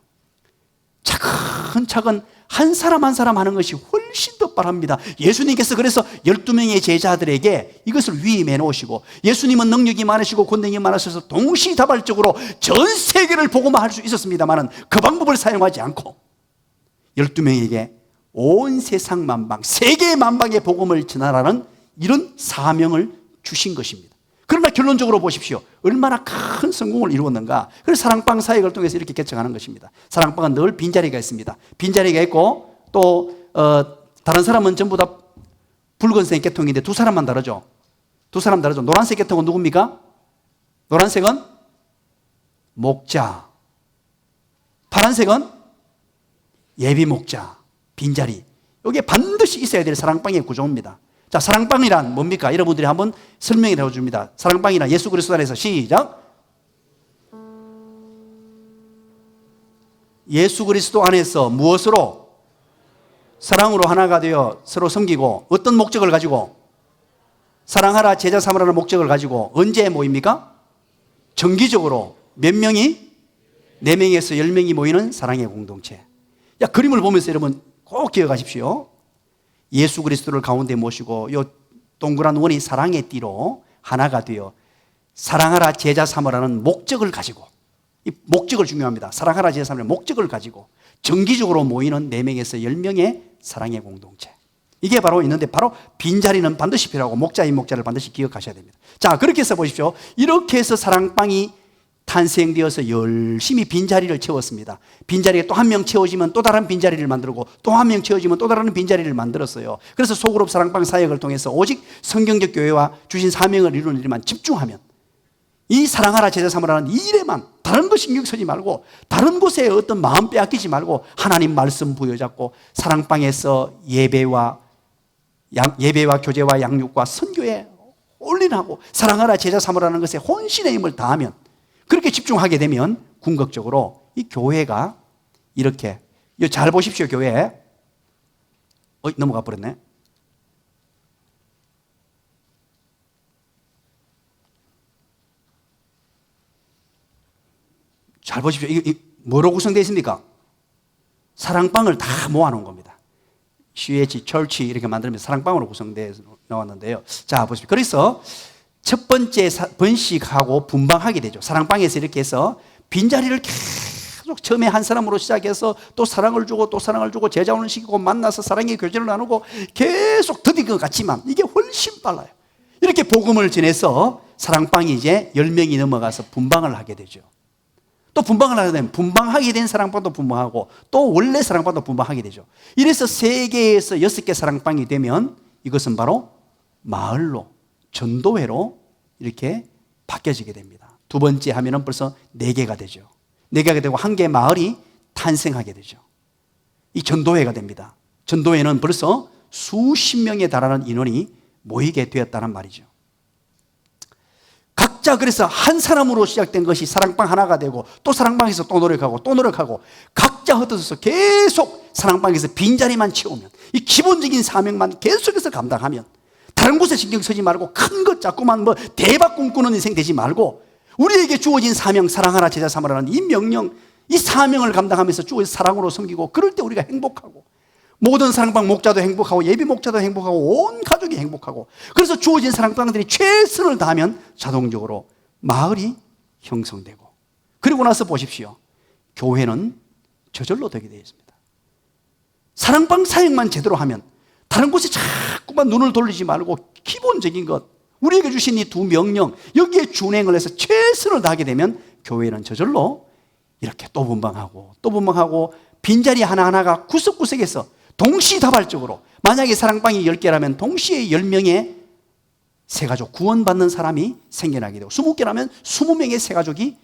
차근차근 한 사람 한 사람 하는 것이 훨씬 더 빠릅니다. 예수님께서 그래서 12명의 제자들에게 이것을 위임해 놓으시고, 예수님은 능력이 많으시고 권능이 많으셔서 동시다발적으로 전 세계를 복음화 할 수 있었습니다만 그 방법을 사용하지 않고 12명에게 온 세상 만방, 세계 만방의 복음을 전하라는 이런 사명을 주신 것입니다. 그러나 결론적으로 보십시오. 얼마나 큰 성공을 이루었는가. 그래서 사랑방 사역을 통해서 이렇게 개척하는 것입니다. 사랑방은 늘 빈자리가 있습니다. 빈자리가 있고 또 다른 사람은 전부 다 붉은색 계통인데 두 사람만 다르죠. 두 사람 다르죠. 노란색 계통은 누굽니까? 노란색은 목자, 파란색은 예비 목자, 빈자리. 이게 반드시 있어야 될 사랑방의 구조입니다. 자, 사랑방이란 뭡니까? 여러분들이 한번 설명을 해줍니다. 사랑방이란 예수 그리스도 안에서 시작. 예수 그리스도 안에서 무엇으로? 사랑으로 하나가 되어 서로 섬기고, 어떤 목적을 가지고? 사랑하라 제자 삼으라는 목적을 가지고 언제 모입니까? 정기적으로 몇 명이? 4명에서 10명이 모이는 사랑의 공동체. 야, 그림을 보면서 여러분 꼭 기억하십시오. 예수 그리스도를 가운데 모시고 요 동그란 원이 사랑의 띠로 하나가 되어 사랑하라 제자 삼으라는 목적을 가지고, 이 목적을 중요합니다. 사랑하라 제자 삼으라는 목적을 가지고 정기적으로 모이는 4명에서 10명의 사랑의 공동체. 이게 바로 있는데, 바로 빈자리는 반드시 필요하고 목자인 목자를 반드시 기억하셔야 됩니다. 자, 그렇게 해서 보십시오. 이렇게 해서 사랑방이 탄생되어서 열심히 빈자리를 채웠습니다. 빈자리가 또 한 명 채워지면 또 다른 빈자리를 만들고 또 한 명 채워지면 또 다른 빈자리를 만들었어요. 그래서 소그룹 사랑방 사역을 통해서 오직 성경적 교회와 주신 사명을 이루는 일만 집중하면, 이 사랑하라 제자 삼으라는 이 일에만 다른 거 신경 쓰지 말고, 다른 곳에 어떤 마음 빼앗기지 말고 하나님 말씀 부여잡고 사랑방에서 예배와 교제와 양육과 선교에 올인하고 사랑하라 제자 삼으라는 것에 혼신의 힘을 다하면, 그렇게 집중하게 되면 궁극적으로 이 교회가 이렇게, 잘 보십시오. 교회 넘어가 버렸네. 잘 보십시오. 이거 뭐로 구성되어 있습니까? 사랑방을 다 모아놓은 겁니다. CH, 철치 이렇게 만들면서 사랑방으로 구성되어 나왔는데요. 자, 보십시오. 그래서 첫 번째 번식하고 분방하게 되죠. 사랑방에서 이렇게 해서 빈자리를 계속 처음에 한 사람으로 시작해서 또 사랑을 주고 또 사랑을 주고 제자원을 시키고 만나서 사랑의 교제를 나누고 계속 더딘 것 같지만 이게 훨씬 빨라요. 이렇게 복음을 전해서 사랑방이 이제 10명이 넘어가서 분방을 하게 되죠. 또 분방을 하게 되면 분방하게 된 사랑방도 분방하고 또 원래 사랑방도 분방하게 되죠. 이래서 3개에서 6개 사랑방이 되면 이것은 바로 마을로, 전도회로 이렇게 바뀌어지게 됩니다. 두 번째 하면은 벌써 4개가 되죠. 4개가 되고 한 개의 마을이 탄생하게 되죠. 이 전도회가 됩니다. 전도회는 벌써 수십 명에 달하는 인원이 모이게 되었다는 말이죠. 각자 그래서 한 사람으로 시작된 것이 사랑방 하나가 되고 또 사랑방에서 또 노력하고 또 노력하고 각자 흩어져서 계속 사랑방에서 빈자리만 채우면, 이 기본적인 사명만 계속해서 감당하면, 다른 곳에 신경 쓰지 말고 큰 것 자꾸만 뭐 대박 꿈꾸는 인생 되지 말고 우리에게 주어진 사명, 사랑하라 제자 삼으라는 이 명령, 이 사명을 감당하면서 주어진 사랑으로 섬기고, 그럴 때 우리가 행복하고 모든 사랑방 목자도 행복하고 예비 목자도 행복하고 온 가족이 행복하고, 그래서 주어진 사랑방들이 최선을 다하면 자동적으로 마을이 형성되고, 그리고 나서 보십시오. 교회는 저절로 되게 되어 있습니다. 사랑방 사역만 제대로 하면 다른 곳에 자꾸만 눈을 돌리지 말고 기본적인 것, 우리에게 주신 이 2 명령, 여기에 준행을 해서 최선을 다하게 되면 교회는 저절로 이렇게 또 분방하고 또 분방하고, 빈자리 하나하나가 구석구석에서 동시다발적으로, 만약에 사랑방이 10개라면 동시에 10명의 새가족, 구원받는 사람이 생겨나게 되고, 20개라면 20명의 새가족이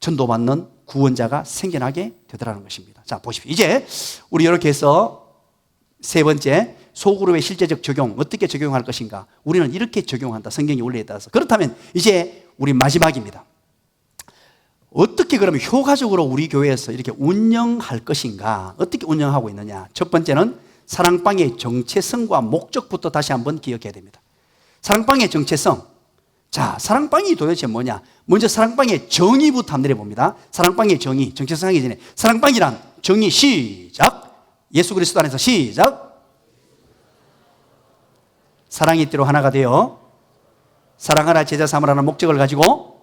전도받는 구원자가 생겨나게 되더라는 것입니다. 자, 보십시오. 이제 우리 이렇게 해서 3번째, 소그룹의 실제적 적용, 어떻게 적용할 것인가. 우리는 이렇게 적용한다, 성경의 원리에 따라서. 그렇다면 이제 우리 마지막입니다. 어떻게 그러면 효과적으로 우리 교회에서 이렇게 운영할 것인가, 어떻게 운영하고 있느냐. 첫 번째는 사랑방의 정체성과 목적부터 다시 한번 기억해야 됩니다. 사랑방의 정체성. 자, 사랑방이 도대체 뭐냐. 먼저 사랑방의 정의부터 한번 내려봅니다. 사랑방의 정의, 정체성 하기 전에 사랑방이란 정의, 시작. 예수 그리스도 안에서 시작. 사랑이 띠로 하나가 되어 사랑하라 제자 삼으라는 목적을 가지고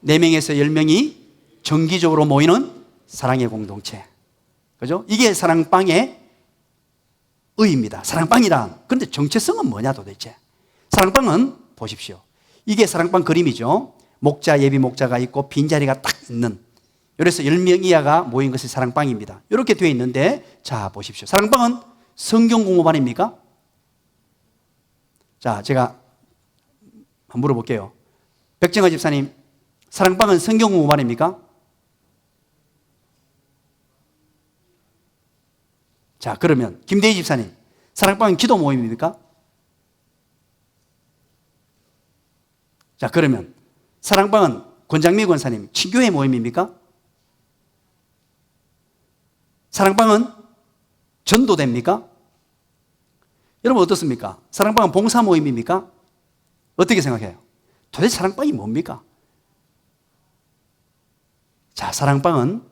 4명에서 10명이 정기적으로 모이는 사랑의 공동체. 그죠? 이게 사랑방의 의입니다. 사랑방이란. 그런데 정체성은 뭐냐 도대체? 사랑방은 보십시오. 이게 사랑방 그림이죠. 목자, 예비 목자가 있고 빈자리가 딱 있는. 그래서 10명 이하가 모인 것이 사랑방입니다. 이렇게 되어 있는데, 자, 보십시오. 사랑방은 성경 공부반입니까? 자, 제가 한번 물어볼게요. 백정아 집사님, 사랑방은 성경 공부반입니까? 자, 그러면 김대희 집사님, 사랑방은 기도 모임입니까? 자, 그러면 사랑방은 권장미 권사님, 친교회 모임입니까? 사랑방은 전도됩니까? 여러분 어떻습니까? 사랑방은 봉사 모임입니까? 어떻게 생각해요? 도대체 사랑방이 뭡니까? 자, 사랑방은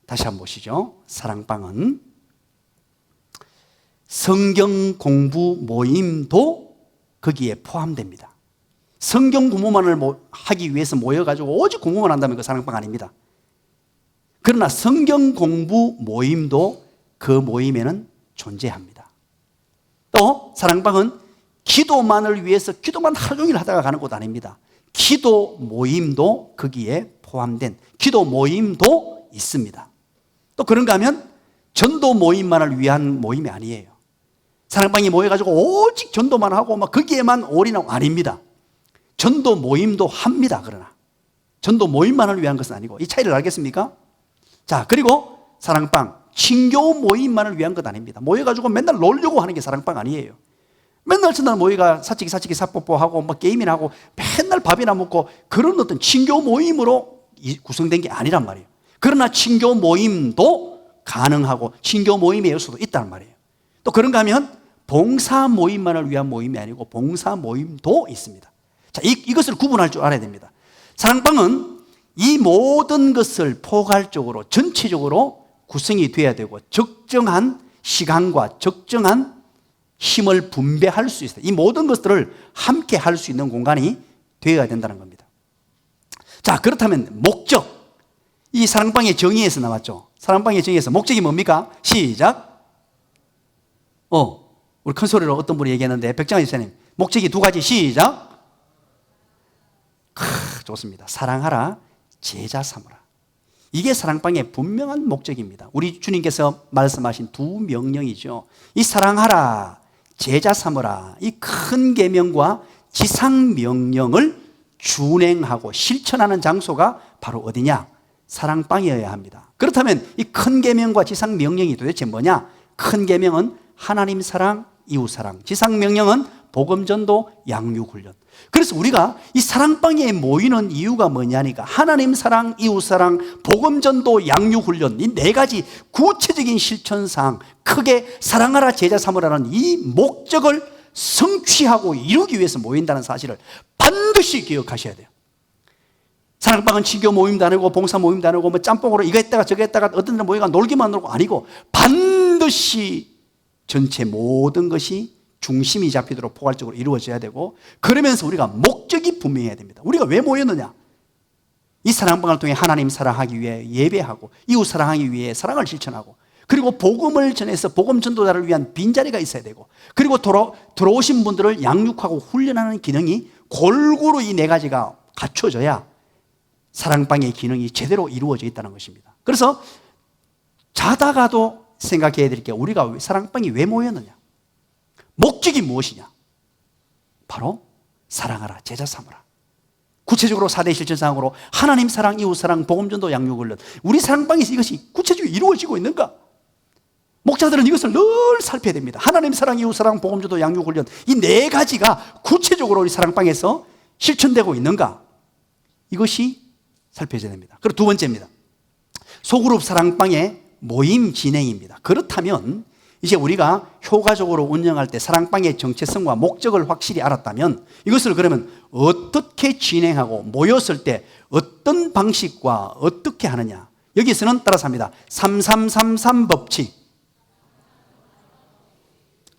다시 한번 보시죠. 사랑방은 성경 공부 모임도 거기에 포함됩니다. 성경 공부만을 하기 위해서 모여가지고 오직 공부만 한다면 그 사랑방 아닙니다. 그러나 성경 공부 모임도 그 모임에는 존재합니다. 또 사랑방은 기도만을 위해서 기도만 하루 종일 하다가 가는 곳 아닙니다. 기도 모임도 거기에 포함된 기도 모임도 있습니다. 또 그런가 하면 전도 모임만을 위한 모임이 아니에요. 사랑방이 모여가지고 오직 전도만 하고 막 거기에만 올인하고 아닙니다. 전도 모임도 합니다. 그러나 전도 모임만을 위한 것은 아니고, 이 차이를 알겠습니까? 자, 그리고 사랑방 친교 모임만을 위한 것 아닙니다. 모여가지고 맨날 놀려고 하는 게 사랑방 아니에요. 맨날 전날 모이가 사치기 사뽀뽀하고 뭐 게임이나 하고 맨날 밥이나 먹고 그런 어떤 친교 모임으로 구성된 게 아니란 말이에요. 그러나 친교 모임도 가능하고 친교 모임의 요소도 있단 말이에요. 또 그런가 하면 봉사 모임만을 위한 모임이 아니고 봉사 모임도 있습니다. 자, 이것을 구분할 줄 알아야 됩니다. 사랑방은 이 모든 것을 포괄적으로 전체적으로 구성이 돼야 되고 적정한 시간과 적정한 힘을 분배할 수 있어요. 이 모든 것들을 함께 할 수 있는 공간이 되어야 된다는 겁니다. 자, 그렇다면 목적. 이 사랑방의 정의에서 나왔죠. 사랑방의 정의에서 목적이 뭡니까? 시작. 우리 큰 소리로 어떤 분이 얘기했는데, 백장희 지사님, 목적이 두 가지. 시작. 좋습니다. 사랑하라, 제자 삼으라. 이게 사랑방의 분명한 목적입니다. 우리 주님께서 말씀하신 두 명령이죠. 이 사랑하라, 제자 삼으라, 이 큰 계명과 지상 명령을 준행하고 실천하는 장소가 바로 어디냐? 사랑방이어야 합니다. 그렇다면 이 큰 계명과 지상 명령이 도대체 뭐냐? 큰 계명은 하나님 사랑, 이웃 사랑. 지상 명령은 복음 전도, 양육 훈련. 그래서 우리가 이 사랑방에 모이는 이유가 뭐냐니까 하나님 사랑, 이웃 사랑, 복음 전도, 양육 훈련, 이 네 가지 구체적인 실천사항, 크게 사랑하라, 제자 삼으라는 이 목적을 성취하고 이루기 위해서 모인다는 사실을 반드시 기억하셔야 돼요. 사랑방은 친교 모임도 아니고 봉사 모임도 아니고 뭐 짬뽕으로 이거 했다가 저거 했다가 어떤 데는 모여가 놀기만 놀고 아니고 반드시 전체 모든 것이 중심이 잡히도록 포괄적으로 이루어져야 되고, 그러면서 우리가 목적이 분명해야 됩니다. 우리가 왜 모였느냐? 이 사랑방을 통해 하나님 사랑하기 위해 예배하고 이웃 사랑하기 위해 사랑을 실천하고, 그리고 복음을 전해서 복음 전도자를 위한 빈자리가 있어야 되고, 그리고 들어오신 분들을 양육하고 훈련하는 기능이 골고루 이 네 가지가 갖춰져야 사랑방의 기능이 제대로 이루어져 있다는 것입니다. 그래서 자다가도 생각해야 될 게, 우리가 사랑방이 왜 모였느냐? 목적이 무엇이냐? 바로 사랑하라, 제자 삼으라. 구체적으로 4대 실천사항으로 하나님 사랑, 이웃 사랑, 복음 전도, 양육 훈련. 우리 사랑방에서 이것이 구체적으로 이루어지고 있는가? 목자들은 이것을 늘 살펴야 됩니다. 하나님 사랑, 이웃 사랑, 복음 전도, 양육 훈련, 이 네 가지가 구체적으로 우리 사랑방에서 실천되고 있는가? 이것이 살펴야 됩니다. 그리고 두 번째입니다. 소그룹 사랑방의 모임 진행입니다. 그렇다면 이제 우리가 효과적으로 운영할 때 사랑방의 정체성과 목적을 확실히 알았다면, 이것을 그러면 어떻게 진행하고 모였을 때 어떤 방식과 어떻게 하느냐? 여기서는 따라서 합니다. 3333 법칙.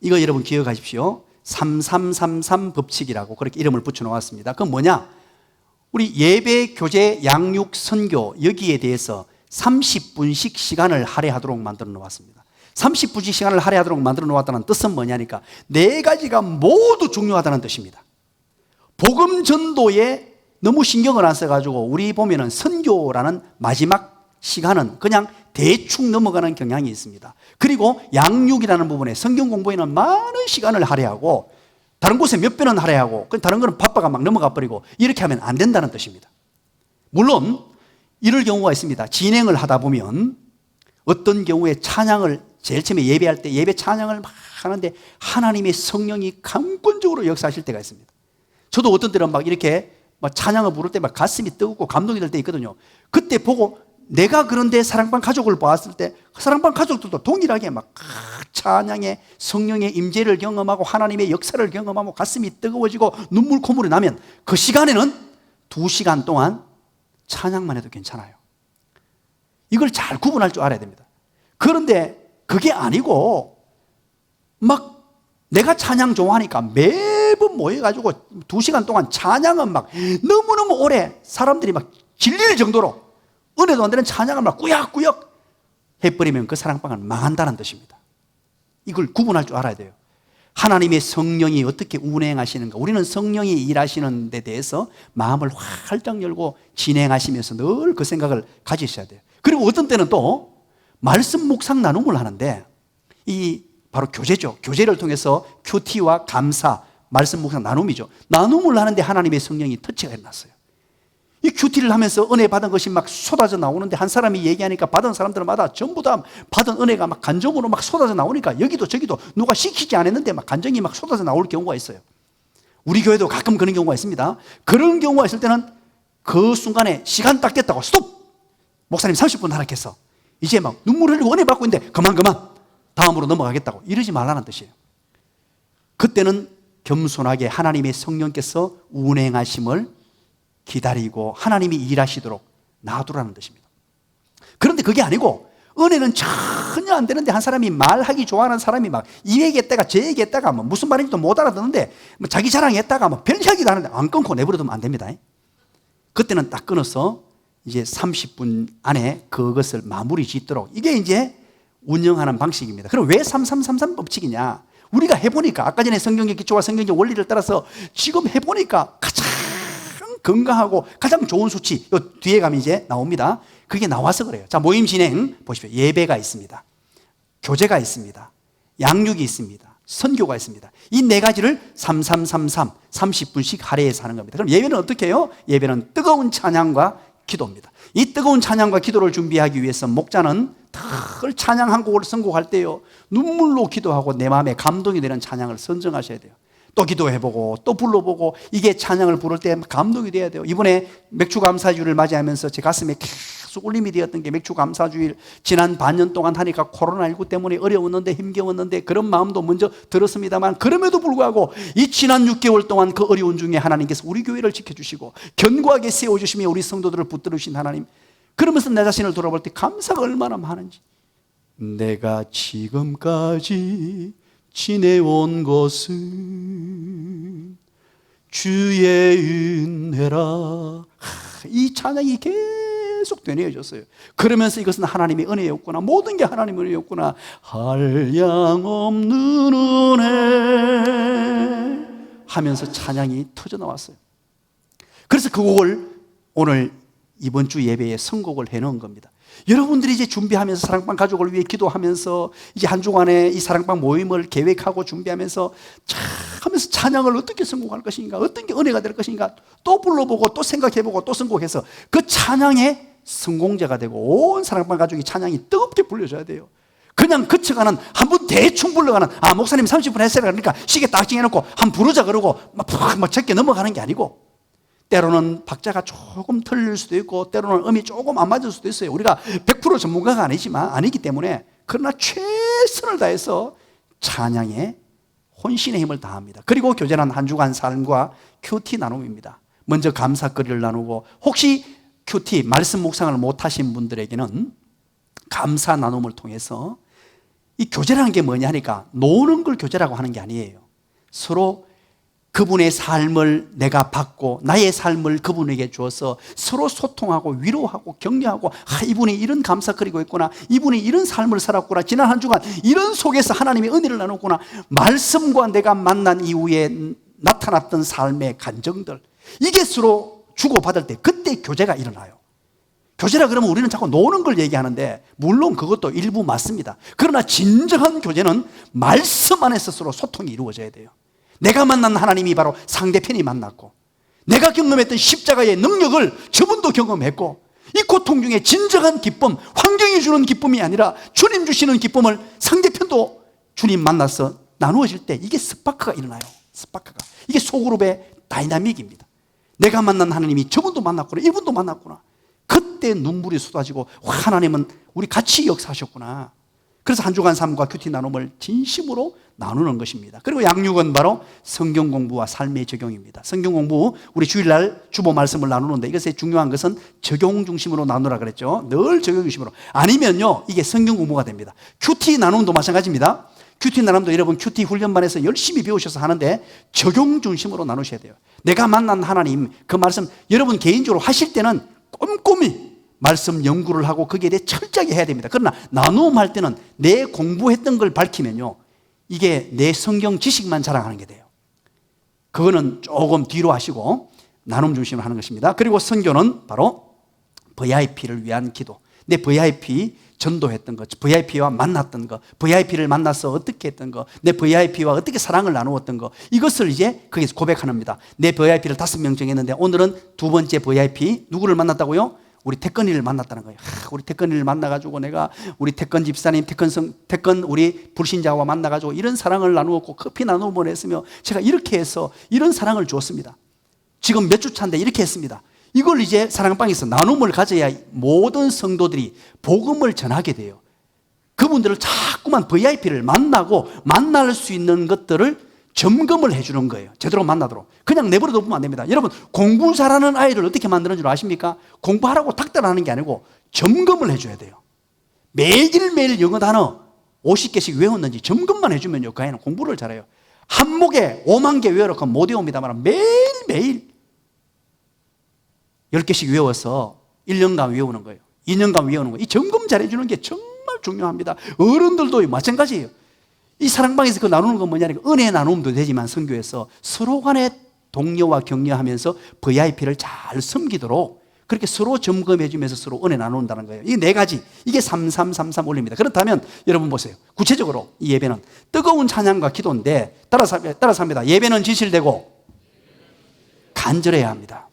이거 여러분 기억하십시오. 3333 법칙이라고 그렇게 이름을 붙여 놓았습니다. 그건 뭐냐? 우리 예배, 교제, 양육, 선교, 여기에 대해서 30분씩 시간을 할애하도록 만들어 놓았습니다. 30분씩 시간을 할애하도록 만들어 놓았다는 뜻은 뭐냐니까 네 가지가 모두 중요하다는 뜻입니다. 복음 전도에 너무 신경을 안 써가지고 우리 보면은 선교라는 마지막 시간은 그냥 대충 넘어가는 경향이 있습니다. 그리고 양육이라는 부분에 성경 공부에는 많은 시간을 할애하고 다른 곳에 몇 배는 할애하고 다른 거는 바빠가 막 넘어가 버리고 이렇게 하면 안 된다는 뜻입니다. 물론 이럴 경우가 있습니다. 진행을 하다 보면 어떤 경우에 찬양을 제일 처음에 예배할 때 예배 찬양을 막 하는데 하나님의 성령이 강권적으로 역사하실 때가 있습니다. 저도 어떤 때는 막 이렇게 막 찬양을 부를 때 막 가슴이 뜨겁고 감동이 될 때 있거든요. 그때 보고 내가 그런데 사랑방 가족을 봤을 때 사랑방 가족들도 동일하게 막 찬양의 성령의 임재를 경험하고 하나님의 역사를 경험하고 가슴이 뜨거워지고 눈물 콧물이 나면 그 시간에는 2시간 동안 찬양만 해도 괜찮아요. 이걸 잘 구분할 줄 알아야 됩니다. 그런데 그게 아니고 막 내가 찬양 좋아하니까 매번 모여가지고 2시간 동안 찬양은 막 너무너무 오래 사람들이 막 질릴 정도로 은혜도 안 되는 찬양을 막 꾸역꾸역 해버리면 그 사랑방은 망한다는 뜻입니다. 이걸 구분할 줄 알아야 돼요. 하나님의 성령이 어떻게 운행하시는가, 우리는 성령이 일하시는 데 대해서 마음을 활짝 열고 진행하시면서 늘 그 생각을 가지셔야 돼요. 그리고 어떤 때는 또 말씀 묵상 나눔을 하는데 이 바로 교제죠. 교제를 통해서 큐티와 감사, 말씀 묵상 나눔이죠. 나눔을 하는데 하나님의 성령이 터치가 해놨어요. 이 큐티를 하면서 은혜 받은 것이 막 쏟아져 나오는데 한 사람이 얘기하니까 받은 사람들마다 전부 다 받은 은혜가 막 간정으로 막 쏟아져 나오니까 여기도 저기도 누가 시키지 않았는데 막 간정이 막 쏟아져 나올 경우가 있어요. 우리 교회도 가끔 그런 경우가 있습니다. 그런 경우가 있을 때는 그 순간에 시간 딱 됐다고 스톱! 목사님 30분 하락했어. 이제 막 눈물 흘리고 은혜 받고 있는데 그만 다음으로 넘어가겠다고 이러지 말라는 뜻이에요. 그때는 겸손하게 하나님의 성령께서 운행하심을 기다리고 하나님이 일하시도록 놔두라는 뜻입니다. 그런데 그게 아니고 은혜는 전혀 안 되는데 한 사람이 말하기 좋아하는 사람이 막 이 얘기했다가 저 얘기했다가 뭐 무슨 말인지도 못 알아듣는데 뭐 자기 자랑했다가 뭐 별 이야기도 하는데 안 끊고 내버려두면 안 됩니다. 그때는 딱 끊어서 이제 30분 안에 그것을 마무리 짓도록 이게 이제 운영하는 방식입니다. 그럼 왜 3333 법칙이냐? 우리가 해보니까 아까 전에 성경의 기초와 성경의 원리를 따라서 지금 해보니까 가장 건강하고 가장 좋은 수치, 요 뒤에 가면 이제 나옵니다. 그게 나와서 그래요. 자, 모임 진행 보십시오. 예배가 있습니다. 교제가 있습니다. 양육이 있습니다. 선교가 있습니다. 이 네 가지를 3333 30분씩 할애해서 하는 겁니다. 그럼 예배는 어떻게 해요? 예배는 뜨거운 찬양과 기도입니다. 이 뜨거운 찬양과 기도를 준비하기 위해서 목자는 늘 찬양 한 곡을 선곡할 때요 눈물로 기도하고 내 마음에 감동이 되는 찬양을 선정하셔야 돼요. 또 기도해보고 또 불러보고 이게 찬양을 부를 때 감동이 돼야 돼요. 이번에 맥주감사주일을 맞이하면서 제 가슴에 계속 울림이 되었던 게 맥주감사주일 지난 반년 동안 하니까 코로나19 때문에 어려웠는데 힘겨웠는데 그런 마음도 먼저 들었습니다만 그럼에도 불구하고 이 지난 6개월 동안 그 어려운 중에 하나님께서 우리 교회를 지켜주시고 견고하게 세워주시며 우리 성도들을 붙들으신 하나님, 그러면서 내 자신을 돌아볼 때 감사가 얼마나 많은지, 내가 지금까지 지내온 것은 주의 은혜라. 이 찬양이 계속 되뇌어졌어요. 그러면서 이것은 하나님의 은혜였구나, 모든 게 하나님의 은혜였구나, 한량없는 은혜 하면서 찬양이 터져나왔어요. 그래서 그 곡을 오늘 이번 주 예배에 선곡을 해놓은 겁니다. 여러분들이 이제 준비하면서 사랑방 가족을 위해 기도하면서 이제 한 주간의 이 사랑방 모임을 계획하고 준비하면서 하면서 찬양을 어떻게 선곡할 것인가, 어떤 게 은혜가 될 것인가 또 불러보고 또 생각해보고 또 선곡해서 그 찬양의 성공자가 되고 온 사랑방 가족이 찬양이 뜨겁게 불려져야 돼요. 그냥 그쳐가는, 한 번 대충 불러가는, 아 목사님 30분 했어요 그러니까 시계 딱 정해놓고 한 번 부르자 그러고 막 적게 넘어가는 게 아니고, 때로는 박자가 조금 틀릴 수도 있고 때로는 음이 조금 안 맞을 수도 있어요. 우리가 100% 전문가가 아니기 때문에, 그러나 최선을 다해서 찬양에 혼신의 힘을 다합니다. 그리고 교제는 한 주간 삶과 큐티 나눔입니다. 먼저 감사거리를 나누고, 혹시 큐티 말씀 묵상을 못하신 분들에게는 감사 나눔을 통해서, 이 교제라는 게 뭐냐 하니까 노는 걸 교제라고 하는 게 아니에요. 서로 그분의 삶을 내가 받고 나의 삶을 그분에게 주어서 서로 소통하고 위로하고 격려하고, 이분이 이런 감사거리고 있구나, 이분이 이런 삶을 살았구나, 지난 한 주간 이런 속에서 하나님의 은혜를 나눴구나, 말씀과 내가 만난 이후에 나타났던 삶의 간정들, 이게 서로 주고받을 때 그때 교제가 일어나요. 교제라 그러면 우리는 자꾸 노는 걸 얘기하는데 물론 그것도 일부 맞습니다. 그러나 진정한 교제는 말씀 안에서 서로 소통이 이루어져야 돼요. 내가 만난 하나님이 바로 상대편이 만났고, 내가 경험했던 십자가의 능력을 저분도 경험했고, 이 고통 중에 진정한 기쁨, 환경이 주는 기쁨이 아니라 주님 주시는 기쁨을 상대편도 주님 만나서 나누어질 때 이게 스파크가 일어나요. 스파크가, 이게 소그룹의 다이나믹입니다. 내가 만난 하나님이 저분도 만났구나, 이분도 만났구나, 그때 눈물이 쏟아지고 하나님은 우리 같이 역사하셨구나. 그래서 한 주간 삶과 큐티 나눔을 진심으로 나누는 것입니다. 그리고 양육은 바로 성경 공부와 삶의 적용입니다. 성경 공부, 우리 주일날 주보 말씀을 나누는데 이것의 중요한 것은 적용 중심으로 나누라 그랬죠. 늘 적용 중심으로. 아니면요 이게 성경 공부가 됩니다. 큐티 나눔도 마찬가지입니다. 큐티 나눔도 여러분 큐티 훈련반에서 열심히 배우셔서 하는데 적용 중심으로 나누셔야 돼요. 내가 만난 하나님, 그 말씀 여러분 개인적으로 하실 때는 꼼꼼히 말씀 연구를 하고 거기에 대해 철저하게 해야 됩니다. 그러나 나눔할 때는 내 공부했던 걸 밝히면요 이게 내 성경 지식만 자랑하는 게 돼요. 그거는 조금 뒤로 하시고 나눔 중심으로 하는 것입니다. 그리고 선교는 바로 VIP를 위한 기도. 내 VIP 전도했던 것, VIP와 만났던 것, VIP를 만나서 어떻게 했던 것, 내 VIP와 어떻게 사랑을 나누었던 것, 이것을 이제 거기서 고백합니다. 내 VIP를 5명 정했는데 오늘은 두 번째 VIP 누구를 만났다고요? 우리 태건이를 만났다는 거예요. 우리 태건이를 만나가지고 내가 우리 태건 집사님, 태건 우리 불신자와 만나가지고 이런 사랑을 나누었고 커피 나누어 보냈으며 제가 이렇게 해서 이런 사랑을 주었습니다. 지금 몇 주 차인데 이렇게 했습니다. 이걸 이제 사랑방에서 나눔을 가져야 모든 성도들이 복음을 전하게 돼요. 그분들을 자꾸만 VIP를 만나고 만날 수 있는 것들을 점검을 해주는 거예요. 제대로 만나도록. 그냥 내버려 두면 안 됩니다. 여러분, 공부 잘하는 아이를 어떻게 만드는 줄 아십니까? 공부하라고 닥달하는 게 아니고 점검을 해줘야 돼요. 매일매일 영어 단어 50개씩 외웠는지 점검만 해주면요, 그 아이는 공부를 잘해요. 한 목에 5만 개 외우라고 못 외웁니다만 매일매일 10개씩 외워서 1년간 외우는 거예요. 2년간 외우는 거예요. 이 점검 잘해주는 게 정말 중요합니다. 어른들도 마찬가지예요. 이 사랑방에서 그 나누는 건 뭐냐니까 은혜 나눔도 되지만 선교에서 서로 간에 독려와 격려하면서 VIP를 잘 섬기도록 그렇게 서로 점검해 주면서 서로 은혜 나눈다는 거예요. 이 4가지, 이게 3333 올립니다. 그렇다면 여러분 보세요. 구체적으로 이 예배는 뜨거운 찬양과 기도인데 따라서 합니다. 예배는 진실되고 간절해야 합니다.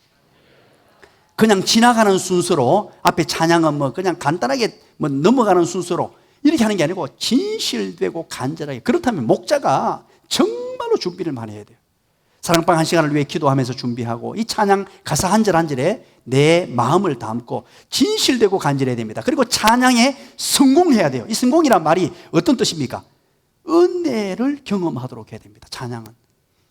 그냥 지나가는 순서로 앞에 찬양은 뭐 그냥 간단하게 뭐 넘어가는 순서로 이렇게 하는 게 아니고 진실되고 간절하게. 그렇다면 목자가 정말로 준비를 많이 해야 돼요. 사랑방 1시간을 위해 기도하면서 준비하고 이 찬양 가사 한 절 한 절에 내 마음을 담고 진실되고 간절해야 됩니다. 그리고 찬양에 성공해야 돼요. 이 성공이란 말이 어떤 뜻입니까? 은혜를 경험하도록 해야 됩니다. 찬양은.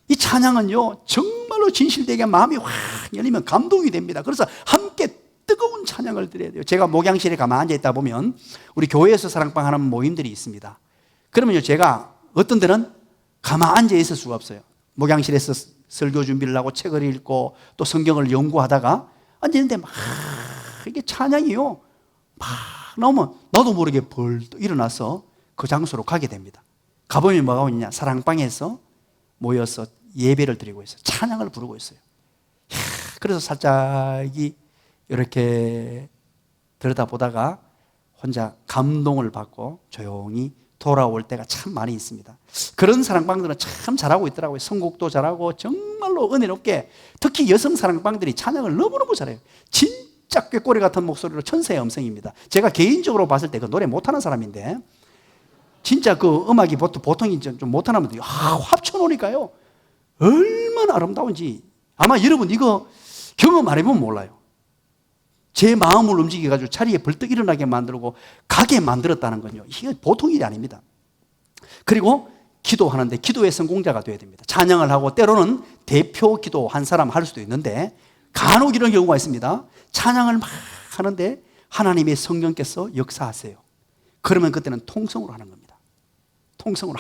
이 찬양은요 정말로 진실되게 마음이 확 열리면 감동이 됩니다. 그래서 함께 뜨거운 찬양을 드려야 돼요. 제가 목양실에 가만히 앉아있다 보면 우리 교회에서 사랑방 하는 모임들이 있습니다. 그러면요 제가 어떤 데는 가만히 앉아있을 수가 없어요. 목양실에서 설교 준비를 하고 책을 읽고 또 성경을 연구하다가 앉아있는데 막 이게 찬양이요 막 나오면 나도 모르게 벌떡 일어나서 그 장소로 가게 됩니다. 가보면 뭐가 오느냐, 사랑방에서 모여서 예배를 드리고 있어요. 찬양을 부르고 있어요. 그래서 살짝 이렇게 들여다보다가 혼자 감동을 받고 조용히 돌아올 때가 참 많이 있습니다. 그런 사랑방들은 참 잘하고 있더라고요. 선곡도 잘하고 정말로 은혜롭게, 특히 여성 사랑방들이 찬양을 너무너무 잘해요. 진짜 꾀꼬리 같은 목소리로 천사의 음성입니다. 제가 개인적으로 봤을 때 그 노래 못하는 사람인데 진짜 그 음악이 보통 좀 못하는 분들이 합쳐놓으니까요 얼마나 아름다운지. 아마 여러분 이거 경험 안 해보면 몰라요. 제 마음을 움직여가지고 자리에 벌떡 일어나게 만들고 가게 만들었다는 건요 이게 보통 일이 아닙니다. 그리고 기도하는데 기도의 성공자가 되어야 됩니다. 찬양을 하고 때로는 대표 기도 한 사람 할 수도 있는데 간혹 이런 경우가 있습니다. 찬양을 막 하는데 하나님의 성령께서 역사하세요. 그러면 그때는 통성으로 하는 겁니다. 통성으로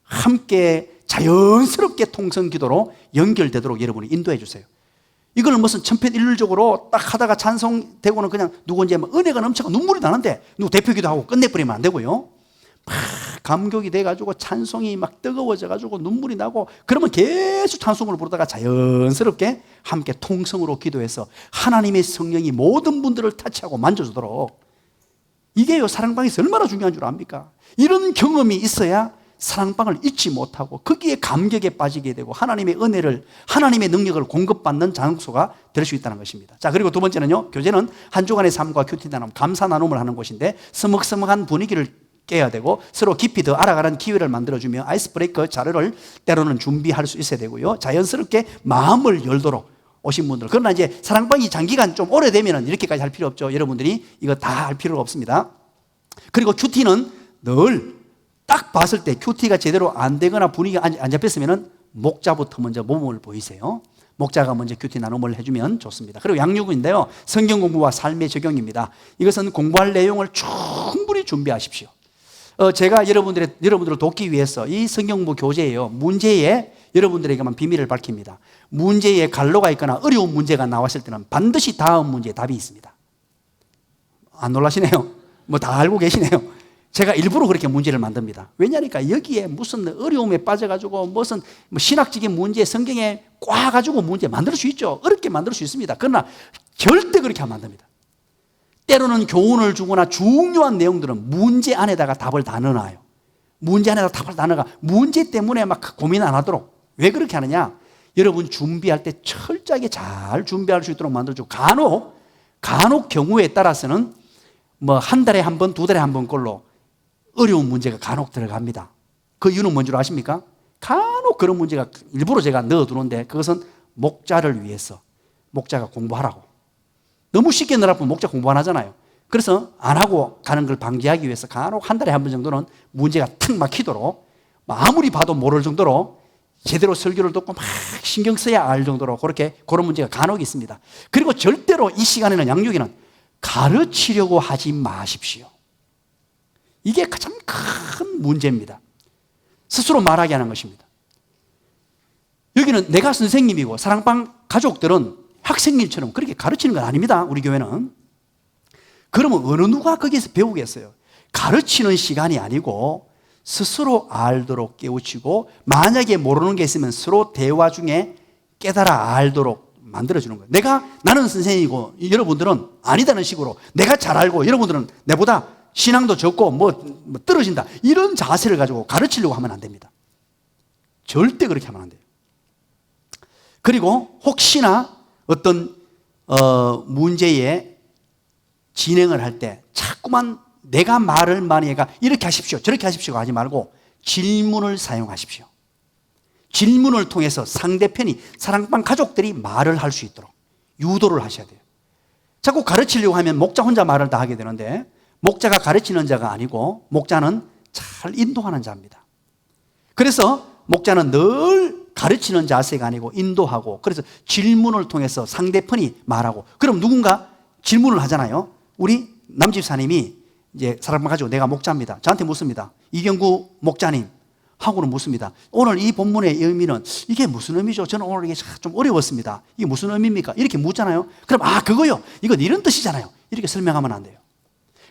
함께 자연스럽게 통성 기도로 연결되도록 여러분이 인도해 주세요. 이거는 무슨 천편일률적으로 딱 하다가 찬송되고는 그냥 누군지 은혜가 넘쳐가 눈물이 나는데 누구 대표기도 하고 끝내버리면 안 되고요. 막 감격이 돼가지고 찬송이 막 뜨거워져가지고 눈물이 나고 그러면 계속 찬송을 부르다가 자연스럽게 함께 통성으로 기도해서 하나님의 성령이 모든 분들을 타치하고 만져주도록. 이게요 사랑방에서 얼마나 중요한 줄 압니까? 이런 경험이 있어야 사랑방을 잊지 못하고 거기에 감격에 빠지게 되고 하나님의 은혜를, 하나님의 능력을 공급받는 장소가 될 수 있다는 것입니다. 자, 그리고 두 번째는요, 교제는 한 주간의 삶과 큐티 나눔, 감사 나눔을 하는 곳인데 서먹서먹한 분위기를 깨야 되고 서로 깊이 더 알아가는 기회를 만들어주며 아이스 브레이커 자료를 때로는 준비할 수 있어야 되고요, 자연스럽게 마음을 열도록 오신 분들. 그러나 이제 사랑방이 장기간 좀 오래되면 이렇게까지 할 필요 없죠. 여러분들이 이거 다 할 필요가 없습니다. 그리고 큐티는 늘 딱 봤을 때 큐티가 제대로 안 되거나 분위기가 안 잡혔으면 목자부터 먼저 몸을 보이세요. 목자가 먼저 큐티 나눔을 해주면 좋습니다. 그리고 양육인데요, 성경 공부와 삶의 적용입니다. 이것은 공부할 내용을 충분히 준비하십시오. 제가 여러분들을 돕기 위해서 이 성경 공부 교재예요. 문제에 여러분들에게만 비밀을 밝힙니다. 문제에 갈로가 있거나 어려운 문제가 나왔을 때는 반드시 다음 문제에 답이 있습니다. 안 놀라시네요? 뭐 다 알고 계시네요. 제가 일부러 그렇게 문제를 만듭니다. 왜냐니까 여기에 무슨 어려움에 빠져가지고 무슨 신학적인 문제, 성경에 꽈가지고 문제 만들 수 있죠. 어렵게 만들 수 있습니다. 그러나 절대 그렇게 하면 안 됩니다. 때로는 교훈을 주거나 중요한 내용들은 문제 안에다가 답을 다 넣어놔요. 문제 안에다가 답을 다 넣어가 문제 때문에 막 고민 안 하도록. 왜 그렇게 하느냐? 여러분 준비할 때 철저하게 잘 준비할 수 있도록 만들어주고, 간혹 경우에 따라서는 뭐 한 달에 한 번, 두 달에 한 번 꼴로 어려운 문제가 간혹 들어갑니다. 그 이유는 뭔 줄 아십니까? 간혹 그런 문제가 일부러 제가 넣어두는데, 그것은 목자를 위해서, 목자가 공부하라고. 너무 쉽게 넣어놓으면 목자 공부 안 하잖아요. 그래서 안 하고 가는 걸 방지하기 위해서 간혹 한 달에 한 번 정도는 문제가 탁 막히도록, 아무리 봐도 모를 정도로 제대로 설교를 듣고 막 신경 써야 알 정도로 그런 문제가 간혹 있습니다. 그리고 절대로 이 시간에는, 양육에는 가르치려고 하지 마십시오. 이게 가장 큰 문제입니다. 스스로 말하게 하는 것입니다. 여기는 내가 선생님이고 사랑방 가족들은 학생일처럼 그렇게 가르치는 건 아닙니다. 우리 교회는. 그러면 어느 누가 거기에서 배우겠어요? 가르치는 시간이 아니고 스스로 알도록 깨우치고, 만약에 모르는 게 있으면 서로 대화 중에 깨달아 알도록 만들어주는 거예요. 나는 선생님이고 여러분들은 아니다는 식으로, 내가 잘 알고 여러분들은 내보다 신앙도 적고 뭐 떨어진다, 이런 자세를 가지고 가르치려고 하면 안 됩니다. 절대 그렇게 하면 안 돼요. 그리고 혹시나 어떤 문제에 진행을 할 때 자꾸만 내가 말을 많이 해가 이렇게 하십시오, 저렇게 하십시오 하지 말고 질문을 사용하십시오. 질문을 통해서 상대편이, 사랑방 가족들이 말을 할 수 있도록 유도를 하셔야 돼요. 자꾸 가르치려고 하면 목자 혼자 말을 다 하게 되는데, 목자가 가르치는 자가 아니고 목자는 잘 인도하는 자입니다. 그래서 목자는 늘 가르치는 자세가 아니고 인도하고, 그래서 질문을 통해서 상대편이 말하고, 그럼 누군가 질문을 하잖아요. 우리 남집사님이 이제 사랑방 가지고, 내가 목자입니다. 저한테 묻습니다. 이경구 목자님 하고는 묻습니다. 오늘 이 본문의 의미는 이게 무슨 의미죠? 저는 오늘 이게 좀 어려웠습니다. 이게 무슨 의미입니까? 이렇게 묻잖아요. 그럼 그거요, 이건 이런 뜻이잖아요. 이렇게 설명하면 안 돼요.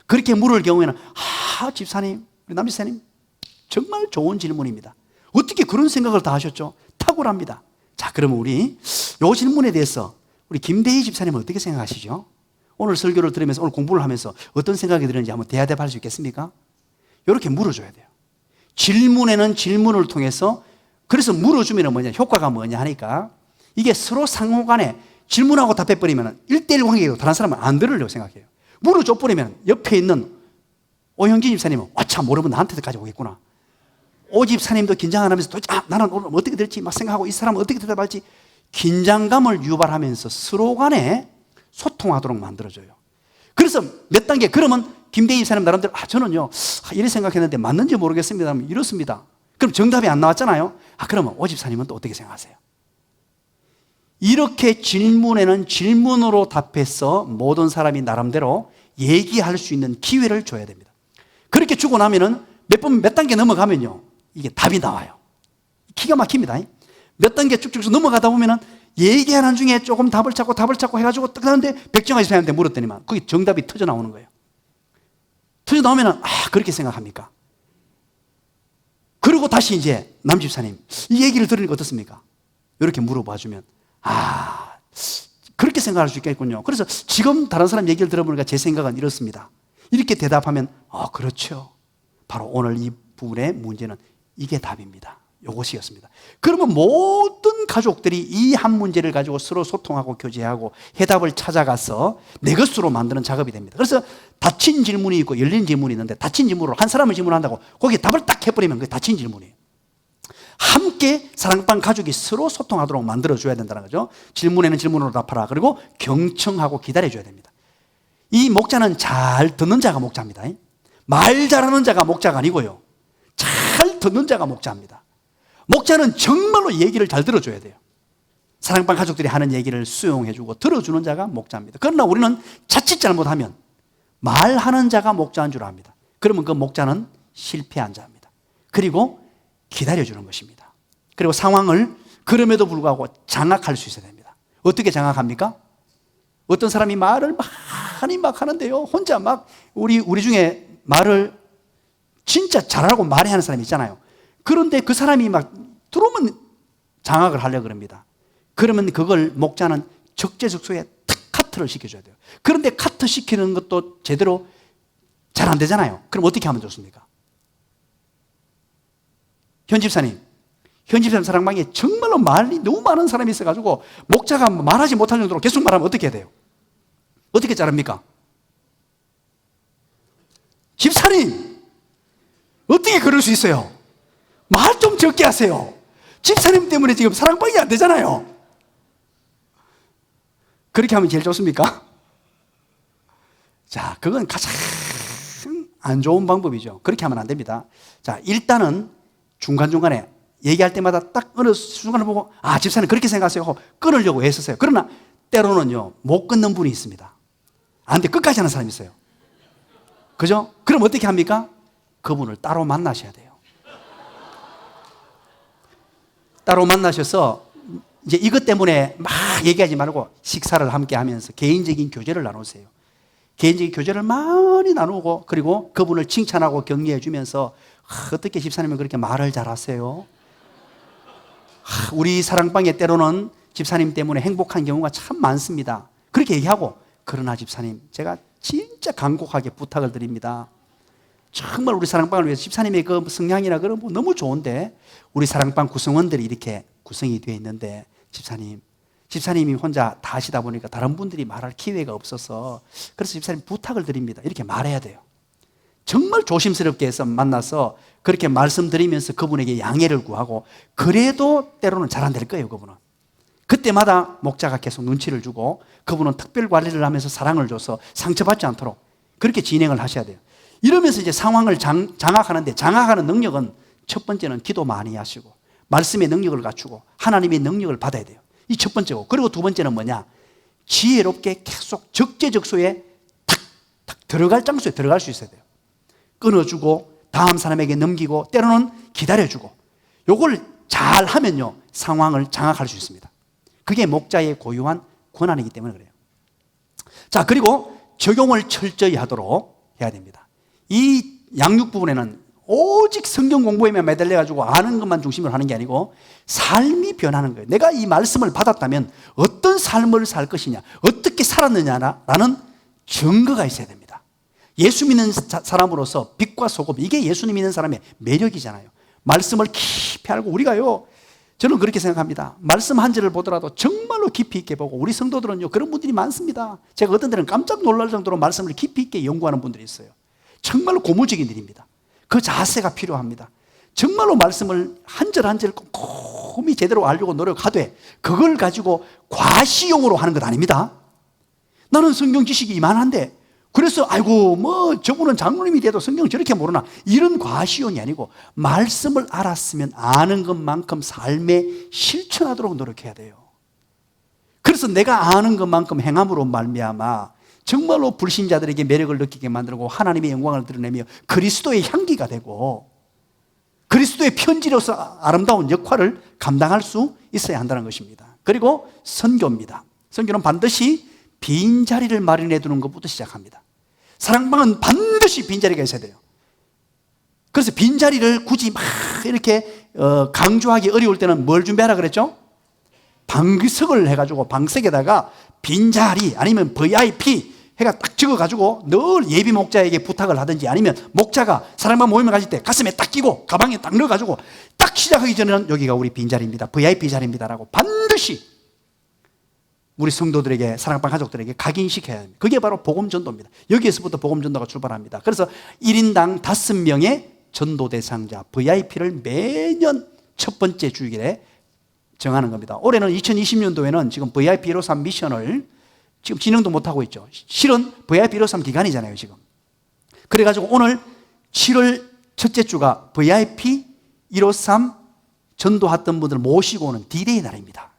그렇게 물을 경우에는 집사님, 우리 남집사님 정말 좋은 질문입니다. 어떻게 그런 생각을 다 하셨죠? 탁월합니다. 자, 그러면 우리 이 질문에 대해서 우리 김대희 집사님은 어떻게 생각하시죠? 오늘 설교를 들으면서, 오늘 공부를 하면서 어떤 생각이 드는지 한번 대답할 수 있겠습니까? 이렇게 물어줘야 돼요. 질문에는 질문을 통해서, 그래서 물어주면 뭐냐, 효과가 뭐냐 하니까, 이게 서로 상호간에 질문하고 답해버리면 1대1 관계고 다른 사람은 안 들으려고 생각해요. 물어줘버리면 옆에 있는 오형진 집사님은 참 모르면 나한테까지 오겠구나. 오 집사님도 긴장을 하면서 도대체 나는 오늘 어떻게 될지 막 생각하고, 이 사람은 어떻게 대답할지 긴장감을 유발하면서 서로 간에 소통하도록 만들어줘요. 그래서 몇 단계, 그러면 김대희 집사님 나름대로 저는요 이렇게 생각했는데 맞는지 모르겠습니다. 이렇습니다. 그럼 정답이 안 나왔잖아요. 그러면 오 집사님은 또 어떻게 생각하세요? 이렇게 질문에는 질문으로 답해서 모든 사람이 나름대로 얘기할 수 있는 기회를 줘야 됩니다. 그렇게 주고 나면은 몇 단계 넘어가면요, 이게 답이 나와요. 기가 막힙니다. 몇 단계 쭉쭉 넘어가다 보면은 얘기하는 중에 조금 답을 찾고 해가지고 딱 나는데, 백정아 집사님한테 물었더니만 거기 정답이 터져 나오는 거예요. 터져 나오면은 그렇게 생각합니까? 그리고 다시 이제 남 집사님 이 얘기를 들으니까 어떻습니까? 이렇게 물어봐 주면 그렇게 생각할 수 있겠군요. 그래서 지금 다른 사람 얘기를 들어보니까 제 생각은 이렇습니다. 이렇게 대답하면 그렇죠. 바로 오늘 이 부분의 문제는 이게 답입니다. 이것이었습니다. 그러면 모든 가족들이 이 한 문제를 가지고 서로 소통하고 교제하고 해답을 찾아가서 내 것으로 만드는 작업이 됩니다. 그래서 닫힌 질문이 있고 열린 질문이 있는데, 닫힌 질문으로 한 사람을 질문한다고 거기에 답을 딱 해버리면 그게 닫힌 질문이에요. 함께 사랑방 가족이 서로 소통하도록 만들어줘야 된다는 거죠. 질문에는 질문으로 답하라. 그리고 경청하고 기다려줘야 됩니다. 이 목자는 잘 듣는 자가 목자입니다. 말 잘하는 자가 목자가 아니고요, 잘 듣는 자가 목자입니다. 목자는 정말로 얘기를 잘 들어줘야 돼요. 사랑방 가족들이 하는 얘기를 수용해주고 들어주는 자가 목자입니다. 그러나 우리는 자칫 잘못하면 말하는 자가 목자인 줄 압니다. 그러면 그 목자는 실패한 자입니다. 그리고 기다려주는 것입니다. 그리고 상황을 그럼에도 불구하고 장악할 수 있어야 됩니다. 어떻게 장악합니까? 어떤 사람이 말을 많이 막 하는데요, 혼자 막 우리 중에 말을 진짜 잘하고 많이 하는 사람이 있잖아요. 그런데 그 사람이 막 들어오면 장악을 하려고 그럽니다. 그러면 그걸 목자는 적재적소에 탁 카트를 시켜줘야 돼요. 그런데 카트 시키는 것도 제대로 잘 안 되잖아요. 그럼 어떻게 하면 좋습니까? 현 집사님 사랑방에 정말로 말이 너무 많은 사람이 있어가지고 목자가 말하지 못할 정도로 계속 말하면 어떻게 해야 돼요? 어떻게 자릅니까? 집사님 어떻게 그럴 수 있어요? 말 좀 적게 하세요. 집사님 때문에 지금 사랑방이 안 되잖아요. 그렇게 하면 제일 좋습니까? 자, 그건 가장 안 좋은 방법이죠. 그렇게 하면 안 됩니다. 자, 일단은 중간중간에 얘기할 때마다 딱 어느 순간을 보고 집사님 그렇게 생각하세요 하고 끊으려고 애쓰세요. 그러나 때로는요 못 끊는 분이 있습니다. 안 돼, 끝까지 하는 사람이 있어요. 그죠? 그럼 어떻게 합니까? 그분을 따로 만나셔야 돼요. 따로 만나셔서 이제 이것 때문에 막 얘기하지 말고 식사를 함께 하면서 개인적인 교제를 나누세요. 개인적인 교제를 많이 나누고, 그리고 그분을 칭찬하고 격려해 주면서 어떻게 집사님은 그렇게 말을 잘하세요? 우리 사랑방에 때로는 집사님 때문에 행복한 경우가 참 많습니다. 그렇게 얘기하고, 그러나 집사님 제가 진짜 간곡하게 부탁을 드립니다. 정말 우리 사랑방을 위해서 집사님의 그 성향이나 그런 거 너무 좋은데 우리 사랑방 구성원들이 이렇게 구성이 되어 있는데 집사님이 혼자 다 하시다 보니까 다른 분들이 말할 기회가 없어서, 그래서 집사님 부탁을 드립니다. 이렇게 말해야 돼요. 정말 조심스럽게 해서 만나서 그렇게 말씀드리면서 그분에게 양해를 구하고, 그래도 때로는 잘 안 될 거예요. 그분은 그때마다 목자가 계속 눈치를 주고 그분은 특별 관리를 하면서 사랑을 줘서 상처받지 않도록 그렇게 진행을 하셔야 돼요. 이러면서 이제 상황을 장악하는데, 장악하는 능력은 첫 번째는 기도 많이 하시고 말씀의 능력을 갖추고 하나님의 능력을 받아야 돼요. 이 첫 번째고, 그리고 두 번째는 뭐냐? 지혜롭게 계속 적재적소에 탁탁 들어갈 장소에 들어갈 수 있어야 돼요. 끊어주고 다음 사람에게 넘기고 때로는 기다려주고, 요걸 잘 하면요 상황을 장악할 수 있습니다. 그게 목자의 고유한 권한이기 때문에 그래요. 자, 그리고 적용을 철저히 하도록 해야 됩니다. 이 양육 부분에는 오직 성경 공부에만 매달려가지고 아는 것만 중심으로 하는 게 아니고 삶이 변하는 거예요. 내가 이 말씀을 받았다면 어떤 삶을 살 것이냐, 어떻게 살았느냐라는 증거가 있어야 됩니다. 예수 믿는 사람으로서 빛과 소금, 이게 예수님 믿는 사람의 매력이잖아요. 말씀을 깊이 알고, 우리가요, 저는 그렇게 생각합니다. 말씀 한 절을 보더라도 정말로 깊이 있게 보고, 우리 성도들은요 그런 분들이 많습니다. 제가 어떤 데는 깜짝 놀랄 정도로 말씀을 깊이 있게 연구하는 분들이 있어요. 정말로 고무적인 일입니다. 그 자세가 필요합니다. 정말로 말씀을 한 절 한 절 꼼꼼히 제대로 알려고 노력하되 그걸 가지고 과시용으로 하는 것 아닙니다. 나는 성경 지식이 이만한데 그래서 아이고 뭐 저분은 장로님이 돼도 성경 저렇게 모르나, 이런 과시용이 아니고 말씀을 알았으면 아는 것만큼 삶에 실천하도록 노력해야 돼요. 그래서 내가 아는 것만큼 행함으로 말미암아 정말로 불신자들에게 매력을 느끼게 만들고 하나님의 영광을 드러내며 그리스도의 향기가 되고 그리스도의 편지로서 아름다운 역할을 감당할 수 있어야 한다는 것입니다. 그리고 선교입니다. 선교는 반드시 빈자리를 마련해 두는 것부터 시작합니다. 사랑방은 반드시 빈자리가 있어야 돼요. 그래서 빈자리를 굳이 막 이렇게 강조하기 어려울 때는 뭘 준비하라 그랬죠? 방석을 해가지고 방석에다가 빈자리 아니면 VIP 해가 딱 적어가지고 늘 예비 목자에게 부탁을 하든지, 아니면 목자가 사랑방 모임을 가질 때 가슴에 딱 끼고 가방에 딱 넣어가지고 딱 시작하기 전에는 여기가 우리 빈자리입니다, VIP 자리입니다라고 반드시 우리 성도들에게, 사랑방 가족들에게 각인시켜야 합니다. 그게 바로 복음전도입니다. 여기에서부터 복음전도가 출발합니다. 그래서 1인당 5명의 전도 대상자 VIP를 매년 첫 번째 주일에 정하는 겁니다. 올해는 2020년도에는 지금 VIP 153 미션을 지금 진행도 못하고 있죠. 실은 VIP 153 기간이잖아요 지금. 그래가지고 오늘 7월 첫째 주가 VIP 153 전도했던 분들 모시고 오는 D-Day 날입니다.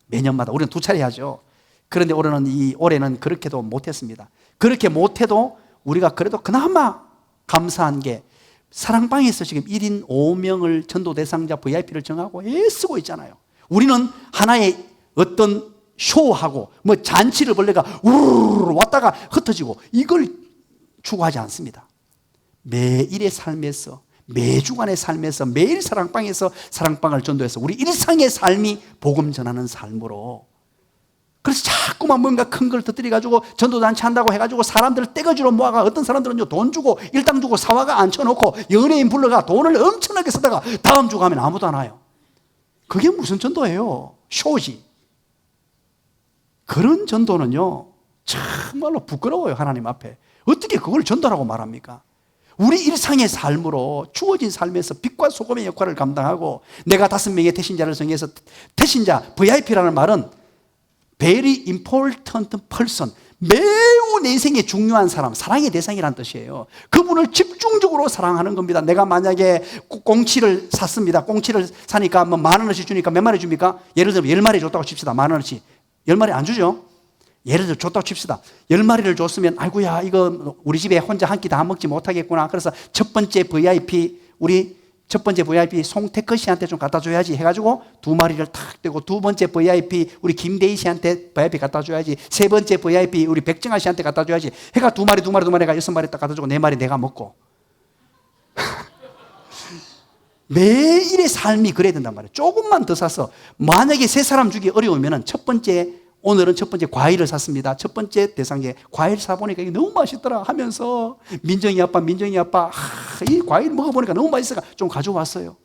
매년마다 우리는 2차례 하죠. 그런데 올해는 그렇게도 못했습니다. 그렇게 못해도 우리가 그래도 그나마 감사한 게 사랑방에서 지금 1인 5명을 전도 대상자 VIP를 정하고 애쓰고 있잖아요. 우리는 하나의 어떤 쇼하고 뭐 잔치를 벌레가 우르르 왔다가 흩어지고 이걸 추구하지 않습니다. 매일의 삶에서, 매주간의 삶에서, 매일 사랑방에서 사랑방을 전도해서 우리 일상의 삶이 복음 전하는 삶으로 그래서 자꾸만 뭔가 큰 걸 터뜨려가지고 전도단체 한다고 해가지고 사람들을 떼거지로 모아가 어떤 사람들은요 돈 주고 일당 주고 사화가 앉혀놓고 연예인 불러가 돈을 엄청나게 쓰다가 다음 주 가면 아무도 안 와요. 그게 무슨 전도예요? 쇼지. 그런 전도는요 정말로 부끄러워요. 하나님 앞에 어떻게 그걸 전도라고 말합니까? 우리 일상의 삶으로 주어진 삶에서 빛과 소금의 역할을 감당하고 내가 5명의 태신자를 정해서 태신자 VIP라는 말은 Very important person, 매우 내 인생에 중요한 사람, 사랑의 대상이라는 뜻이에요. 그분을 집중적으로 사랑하는 겁니다. 내가 만약에 꽁치를 샀습니다. 꽁치를 사니까 뭐 10,000원씩 주니까 몇 마리 줍니까? 예를 들어 10마리 줬다고 칩시다. 10,000원씩 10마리 안 주죠? 예를 들어 줬다고 칩시다. 10마리를 줬으면 아이고야 이거 우리 집에 혼자 한 끼 다 먹지 못하겠구나. 그래서 첫 번째 VIP 우리 첫 번째 VIP 송태커 씨한테 좀 갖다 줘야지 해가지고 2마리를 탁 떼고 두 번째 VIP 우리 김대희 씨한테 VIP 갖다 줘야지 세 번째 VIP 우리 백정아 씨한테 갖다 줘야지 해가 2마리가 6마리 딱 갖다 주고 4마리 내가 먹고 매일의 삶이 그래야 된단 말이에요. 조금만 더 사서 만약에 3사람 주기 어려우면 오늘은 첫 번째 과일을 샀습니다. 첫 번째 대상에 과일 사보니까 이게 너무 맛있더라 하면서 민정이 아빠 이 과일 먹어보니까 너무 맛있어서 좀 가져왔어요.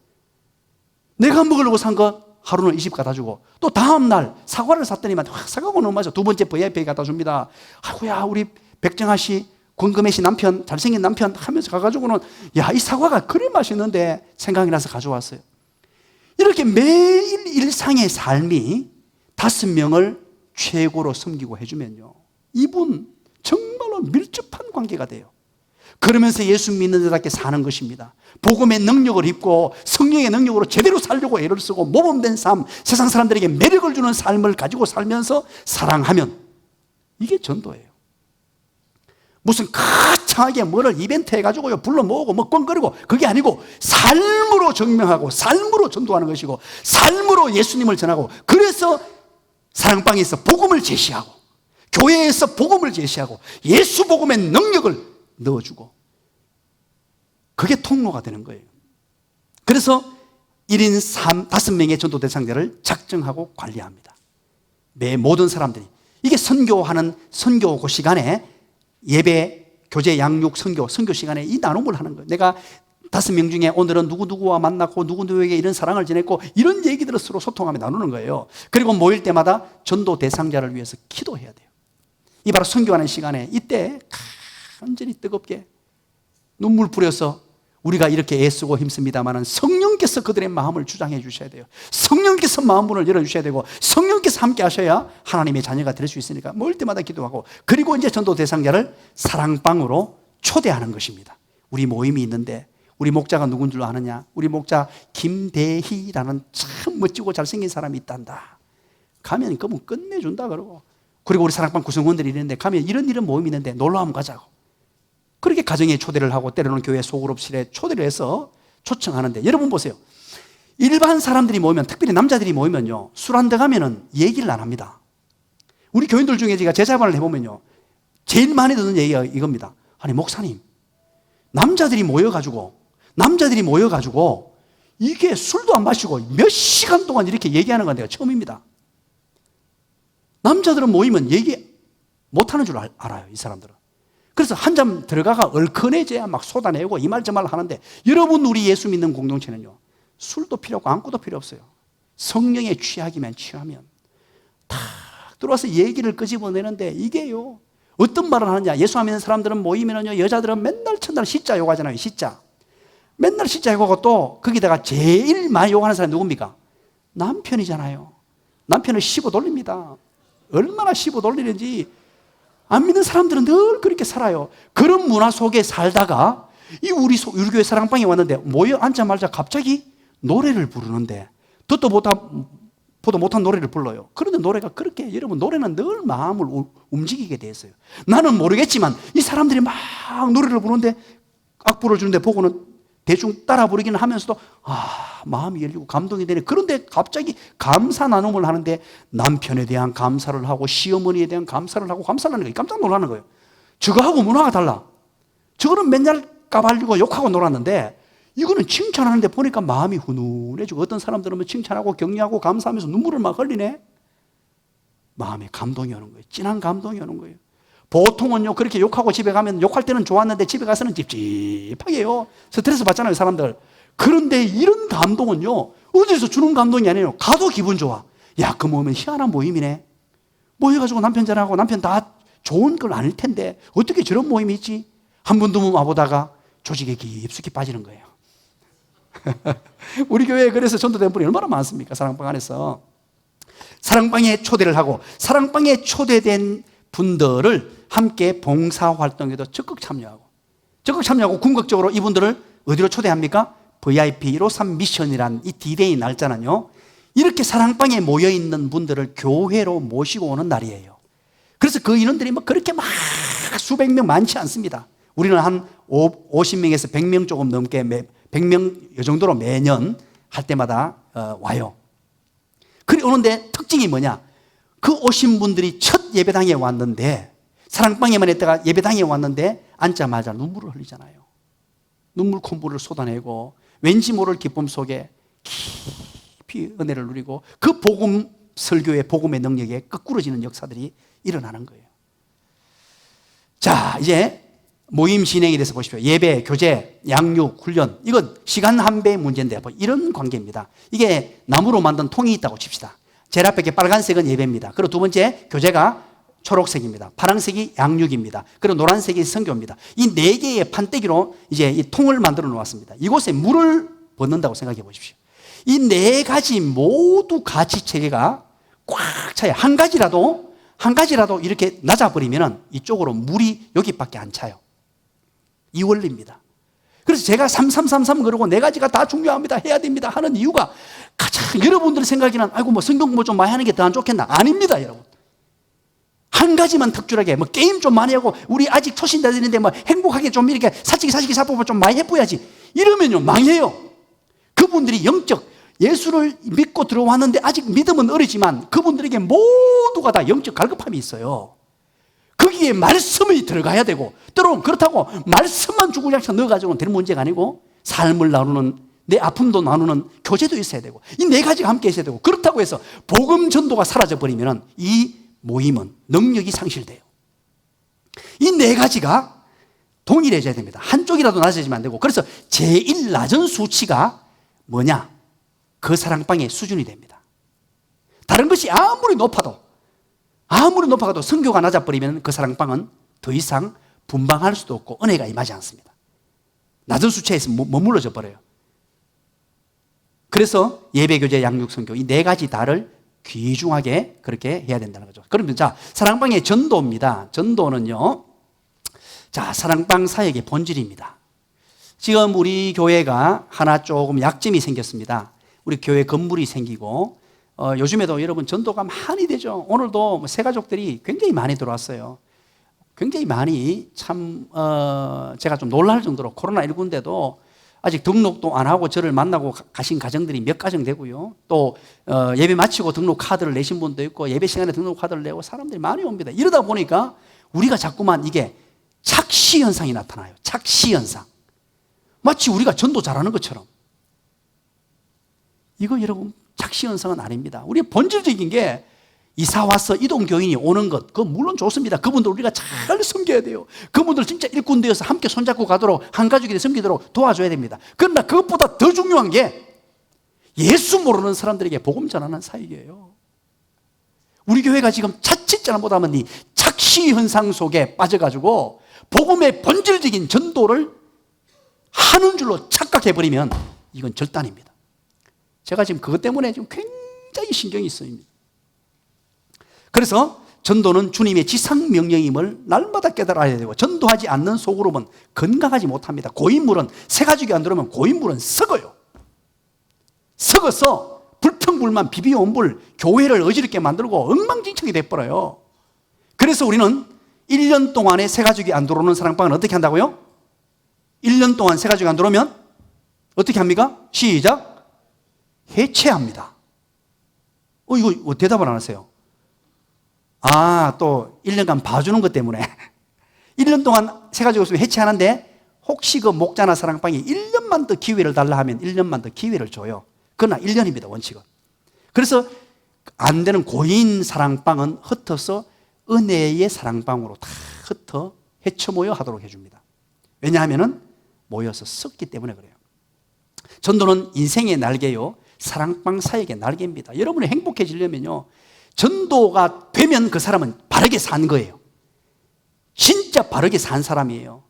내가 먹으려고 산 거 하루는 이 집 갖다 주고 또 다음날 사과를 샀더니만 사과가 너무 맛있어. 두 번째 VIP 갖다 줍니다. 아이고야 우리 백정아 씨 권금혜 씨 남편 잘생긴 남편 하면서 가가지고는 야 이 사과가 그리 맛있는데 생각이 나서 가져왔어요. 이렇게 매일 일상의 삶이 5명을 최고로 섬기고 해주면요 이분 정말로 밀접한 관계가 돼요. 그러면서 예수 믿는 자답게 사는 것입니다. 복음의 능력을 입고 성령의 능력으로 제대로 살려고 애를 쓰고 모범된 삶, 세상 사람들에게 매력을 주는 삶을 가지고 살면서 사랑하면 이게 전도예요. 무슨 거창하게 뭐를 이벤트 해가지고요 불러 모으고 뭐 꽝거리고 그게 아니고 삶으로 증명하고 삶으로 전도하는 것이고 삶으로 예수님을 전하고 그래서 사랑방에서 복음을 제시하고 교회에서 복음을 제시하고 예수 복음의 능력을 넣어주고 그게 통로가 되는 거예요. 그래서 1인 5명의 전도 대상자를 작정하고 관리합니다. 매 모든 사람들이 이게 선교하는 선교 그 시간에 예배, 교제, 양육, 선교 시간에 이 나눔을 하는 거예요. 내가 5명 중에 오늘은 누구누구와 만났고 누구누구에게 이런 사랑을 지냈고 이런 얘기들을 서로 소통하며 나누는 거예요. 그리고 모일 때마다 전도 대상자를 위해서 기도해야 돼요. 이 바로 선교하는 시간에 이때 완전히 뜨겁게 눈물 뿌려서 우리가 이렇게 애쓰고 힘씁니다만 성령께서 그들의 마음을 주장해 주셔야 돼요. 성령께서 마음문을 열어주셔야 되고 성령께서 함께 하셔야 하나님의 자녀가 될 수 있으니까 모일 때마다 기도하고 그리고 이제 전도 대상자를 사랑방으로 초대하는 것입니다. 우리 모임이 있는데 우리 목자가 누군 줄 아느냐? 우리 목자 김대희라는 참 멋지고 잘생긴 사람이 있단다. 가면 그분 끝내준다 그러고 그리고 우리 사랑방 구성원들이 있는데 가면 이런 모임이 있는데 놀러 한번 가자고 그렇게 가정에 초대를 하고 때로는 교회 소그룹실에 초대를 해서 초청하는데 여러분 보세요. 일반 사람들이 모이면 특별히 남자들이 모이면요 술 한 대 가면은 얘기를 안 합니다. 우리 교인들 중에 제가 제자반을 해보면요 제일 많이 듣는 얘기가 이겁니다. 아니 목사님 남자들이 모여가지고 이게 술도 안 마시고 몇 시간 동안 이렇게 얘기하는 건 내가 처음입니다. 남자들은 모이면 얘기 못하는 줄 알아요 이 사람들은. 그래서 한 잠 들어가가 얼큰해져야 막 쏟아내고 이 말 저 말 하는데 여러분 우리 예수 믿는 공동체는요 술도 필요 없고 아무것도 필요 없어요. 성령에 취하기만 취하면 탁 들어와서 얘기를 끄집어내는데 이게요 어떤 말을 하느냐. 예수 안 믿는 사람들은 모이면요 여자들은 맨날 첫날 시자 욕하잖아요. 시자 맨날 시자 욕하고 또 거기다가 제일 많이 욕하는 사람이 누굽니까? 남편이잖아요. 남편을 씹어 돌립니다. 얼마나 씹어 돌리는지 안 믿는 사람들은 늘 그렇게 살아요. 그런 문화 속에 살다가 우리 교회 사랑방에 왔는데 모여 앉자마자 갑자기 노래를 부르는데 듣도 보도 못한 노래를 불러요. 그런데 노래가 그렇게 여러분 노래는 늘 마음을 움직이게 돼 있어요. 나는 모르겠지만 이 사람들이 막 노래를 부르는데 악보를 주는데 보고는 대충 따라 부르기는 하면서도 마음이 열리고 감동이 되네. 그런데 갑자기 감사 나눔을 하는데 남편에 대한 감사를 하고 시어머니에 대한 감사를 하고 감사를 하는 거예요. 깜짝 놀라는 거예요. 저거하고 문화가 달라. 저거는 맨날 까발리고 욕하고 놀았는데 이거는 칭찬하는데 보니까 마음이 훈훈해지고 어떤 사람들은 칭찬하고 격려하고 감사하면서 눈물을 막 흘리네. 마음에 감동이 오는 거예요. 진한 감동이 오는 거예요. 보통은요, 그렇게 욕하고 집에 가면 욕할 때는 좋았는데 집에 가서는 찝찝하게요. 스트레스 받잖아요, 사람들. 그런데 이런 감동은요, 어디서 주는 감동이 아니에요. 가도 기분 좋아. 야, 그 모임은 희한한 모임이네. 모여가지고 남편 전화하고 남편 다 좋은 걸 아닐 텐데 어떻게 저런 모임이 있지? 한 번 두 번 와보다가 조직에 깊숙이 빠지는 거예요. 우리 교회에 그래서 전도된 분이 얼마나 많습니까? 사랑방 안에서. 사랑방에 초대를 하고 사랑방에 초대된 분들을 함께 봉사활동에도 적극 참여하고 궁극적으로 이분들을 어디로 초대합니까? VIP 153 미션이란 이 D-Day 날짜는요, 이렇게 사랑방에 모여있는 분들을 교회로 모시고 오는 날이에요. 그래서 그 인원들이 뭐 그렇게 막 수백 명 많지 않습니다. 우리는 한 50명에서 100명 조금 넘게 100명 이 정도로 매년 할 때마다 와요. 그래 오는데 특징이 뭐냐? 그 오신 분들이 첫 예배당에 왔는데, 사랑방에만 있다가 예배당에 왔는데 앉자마자 눈물을 흘리잖아요. 눈물 콧물을 쏟아내고 왠지 모를 기쁨 속에 깊이 은혜를 누리고 그 복음 설교의 복음의 능력에 거꾸러지는 역사들이 일어나는 거예요. 자, 이제 모임 진행에 대해서 보십시오. 예배, 교제, 양육, 훈련, 이건 시간 한 배의 문제인데 뭐 이런 관계입니다. 이게 나무로 만든 통이 있다고 칩시다. 제일 앞에 빨간색은 예배입니다. 그리고 두 번째 교제가 초록색입니다. 파란색이 양육입니다. 그리고 노란색이 선교입니다. 이 네 개의 판때기로 이제 이 통을 만들어 놓았습니다. 이곳에 물을 붓는다고 생각해 보십시오. 이 네 가지 모두 가치 체계가 꽉 차요. 한 가지라도 이렇게 낮아버리면 이쪽으로 물이 여기밖에 안 차요. 이 원리입니다. 그래서 제가 3333 그러고 네 가지가 다 중요합니다, 해야 됩니다 하는 이유가 가장 여러분들 생각에는 아이고 뭐 성경 공부 좀 많이 하는 게 더 안 좋겠나? 아닙니다, 여러분. 한 가지만 특출하게 뭐 게임 좀 많이 하고 우리 아직 초신자들인데 뭐 행복하게 좀 이렇게 사치기 사법을 좀 많이 해봐야지 이러면요 망해요. 그분들이 영적 예수를 믿고 들어왔는데 아직 믿음은 어리지만 그분들에게 모두가 다 영적 갈급함이 있어요. 거기에 말씀이 들어가야 되고, 때로는 그렇다고 말씀만 주구장창 넣어가지고는 되는 문제가 아니고 삶을 나누는, 내 아픔도 나누는 교제도 있어야 되고, 이 네 가지가 함께 있어야 되고, 그렇다고 해서 복음 전도가 사라져버리면 이 모임은 능력이 상실돼요. 이 네 가지가 동일해져야 됩니다. 한쪽이라도 낮아지면 안 되고, 그래서 제일 낮은 수치가 뭐냐? 그 사랑방의 수준이 됩니다. 다른 것이 아무리 높아도 선교가 낮아버리면 그 사랑방은 더 이상 분방할 수도 없고 은혜가 임하지 않습니다. 낮은 수치에서 머물러져 버려요. 그래서 예배, 교제, 양육, 선교 이 네 가지 다를 귀중하게 그렇게 해야 된다는 거죠. 그러면 자, 사랑방의 전도입니다. 전도는요, 자, 사랑방 사역의 본질입니다. 지금 우리 교회가 하나 조금 약점이 생겼습니다. 우리 교회 건물이 생기고 요즘에도 여러분 전도가 많이 되죠. 오늘도 새가족들이 굉장히 많이 들어왔어요. 굉장히 많이 참 제가 좀 놀랄 정도로 코로나19인데도 아직 등록도 안 하고 저를 만나고 가신 가정들이 몇 가정 되고요. 또 예배 마치고 등록 카드를 내신 분도 있고 예배 시간에 등록 카드를 내고 사람들이 많이 옵니다. 이러다 보니까 우리가 자꾸만 이게 착시 현상이 나타나요. 착시 현상. 마치 우리가 전도 잘하는 것처럼. 이거 여러분 착시 현상은 아닙니다. 우리의 본질적인 게 이사 와서 이동교인이 오는 것, 그건 물론 좋습니다. 그분들 우리가 잘 섬겨야 돼요. 그분들 진짜 일꾼 되어서 함께 손잡고 가도록 한 가족이 섬기도록 도와줘야 됩니다. 그러나 그것보다 더 중요한 게 예수 모르는 사람들에게 복음 전하는 사역이에요. 우리 교회가 지금 자칫 잘못하면 이 착시 현상 속에 빠져가지고 복음의 본질적인 전도를 하는 줄로 착각해버리면 이건 절단입니다. 제가 지금 그것 때문에 지금 굉장히 신경이 쓰입니다. 그래서 전도는 주님의 지상명령임을 날마다 깨달아야 되고, 전도하지 않는 소그룹은 건강하지 못합니다. 고인물은, 새 가족이 안 들어오면 고인물은 썩어요. 썩어서 불평불만 비비온불 교회를 어지럽게 만들고 엉망진창이 돼버려요. 그래서 우리는 1년 동안에 새 가족이 안 들어오는 사랑방은 어떻게 한다고요? 1년 동안 새 가족이 안 들어오면 어떻게 합니까? 시작! 해체합니다. 이거 대답을 안 하세요. 또 1년간 봐주는 것 때문에 1년 동안 새 가지고 있으면 해체하는데, 혹시 그 목자나 사랑방이 1년만 더 기회를 달라 하면 1년만 더 기회를 줘요. 그러나 1년입니다, 원칙은. 그래서 안 되는 고인 사랑방은 흩어서 은혜의 사랑방으로 다 흩어 헤쳐 모여 하도록 해줍니다. 왜냐하면 모여서 섞기 때문에 그래요. 전도는 인생의 날개요, 사랑방 사역의 날개입니다. 여러분이 행복해지려면요, 전도가 되면 그 사람은 바르게 산 거예요. 진짜 바르게 산 사람이에요.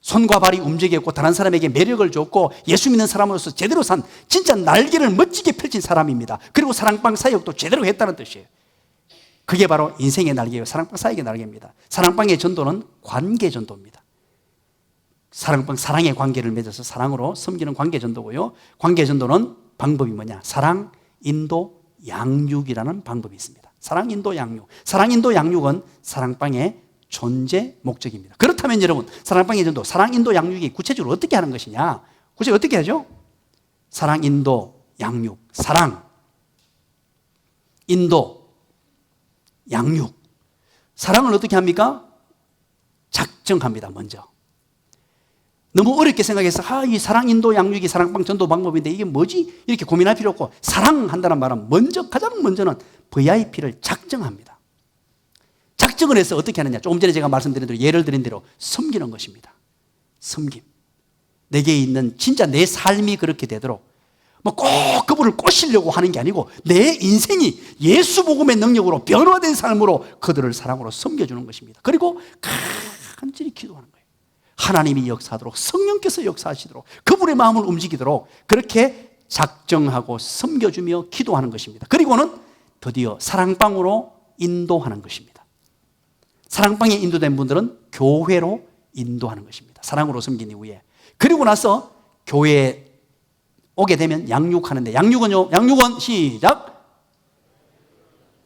손과 발이 움직였고 다른 사람에게 매력을 줬고 예수 믿는 사람으로서 제대로 산 진짜 날개를 멋지게 펼친 사람입니다. 그리고 사랑방 사역도 제대로 했다는 뜻이에요. 그게 바로 인생의 날개예요. 사랑방 사역의 날개입니다. 사랑방의 전도는 관계 전도입니다. 사랑방, 사랑의 관계를 맺어서 사랑으로 섬기는 관계 전도고요. 관계 전도는 방법이 뭐냐? 사랑, 인도, 양육이라는 방법이 있습니다. 사랑, 인도, 양육. 사랑, 인도, 양육은 사랑방의 존재 목적입니다. 그렇다면 여러분, 사랑방의 전도, 사랑, 인도, 양육이 구체적으로 어떻게 하는 것이냐? 구체적으로 어떻게 하죠? 사랑, 인도, 양육. 사랑, 인도, 양육. 사랑을 어떻게 합니까? 작정합니다. 먼저 너무 어렵게 생각해서 이 사랑, 인도, 양육이 사랑방 전도 방법인데 이게 뭐지? 이렇게 고민할 필요 없고, 사랑한다는 말은 먼저, 가장 먼저는 VIP를 작정합니다. 작정을 해서 어떻게 하느냐? 조금 전에 제가 말씀드린 대로, 예를 드린 대로 섬기는 것입니다. 섬김. 내게 있는 진짜 내 삶이 그렇게 되도록 뭐 꼭 그분을 꼬시려고 하는 게 아니고 내 인생이 예수 복음의 능력으로 변화된 삶으로 그들을 사랑으로 섬겨주는 것입니다. 그리고 간절히 기도하는 거예요. 하나님이 역사하도록, 성령께서 역사하시도록, 그분의 마음을 움직이도록 그렇게 작정하고 섬겨주며 기도하는 것입니다. 그리고는 드디어 사랑방으로 인도하는 것입니다. 사랑방에 인도된 분들은 교회로 인도하는 것입니다. 사랑으로 섬긴 이후에. 그리고 나서 교회에 오게 되면 양육하는데, 양육은 시작!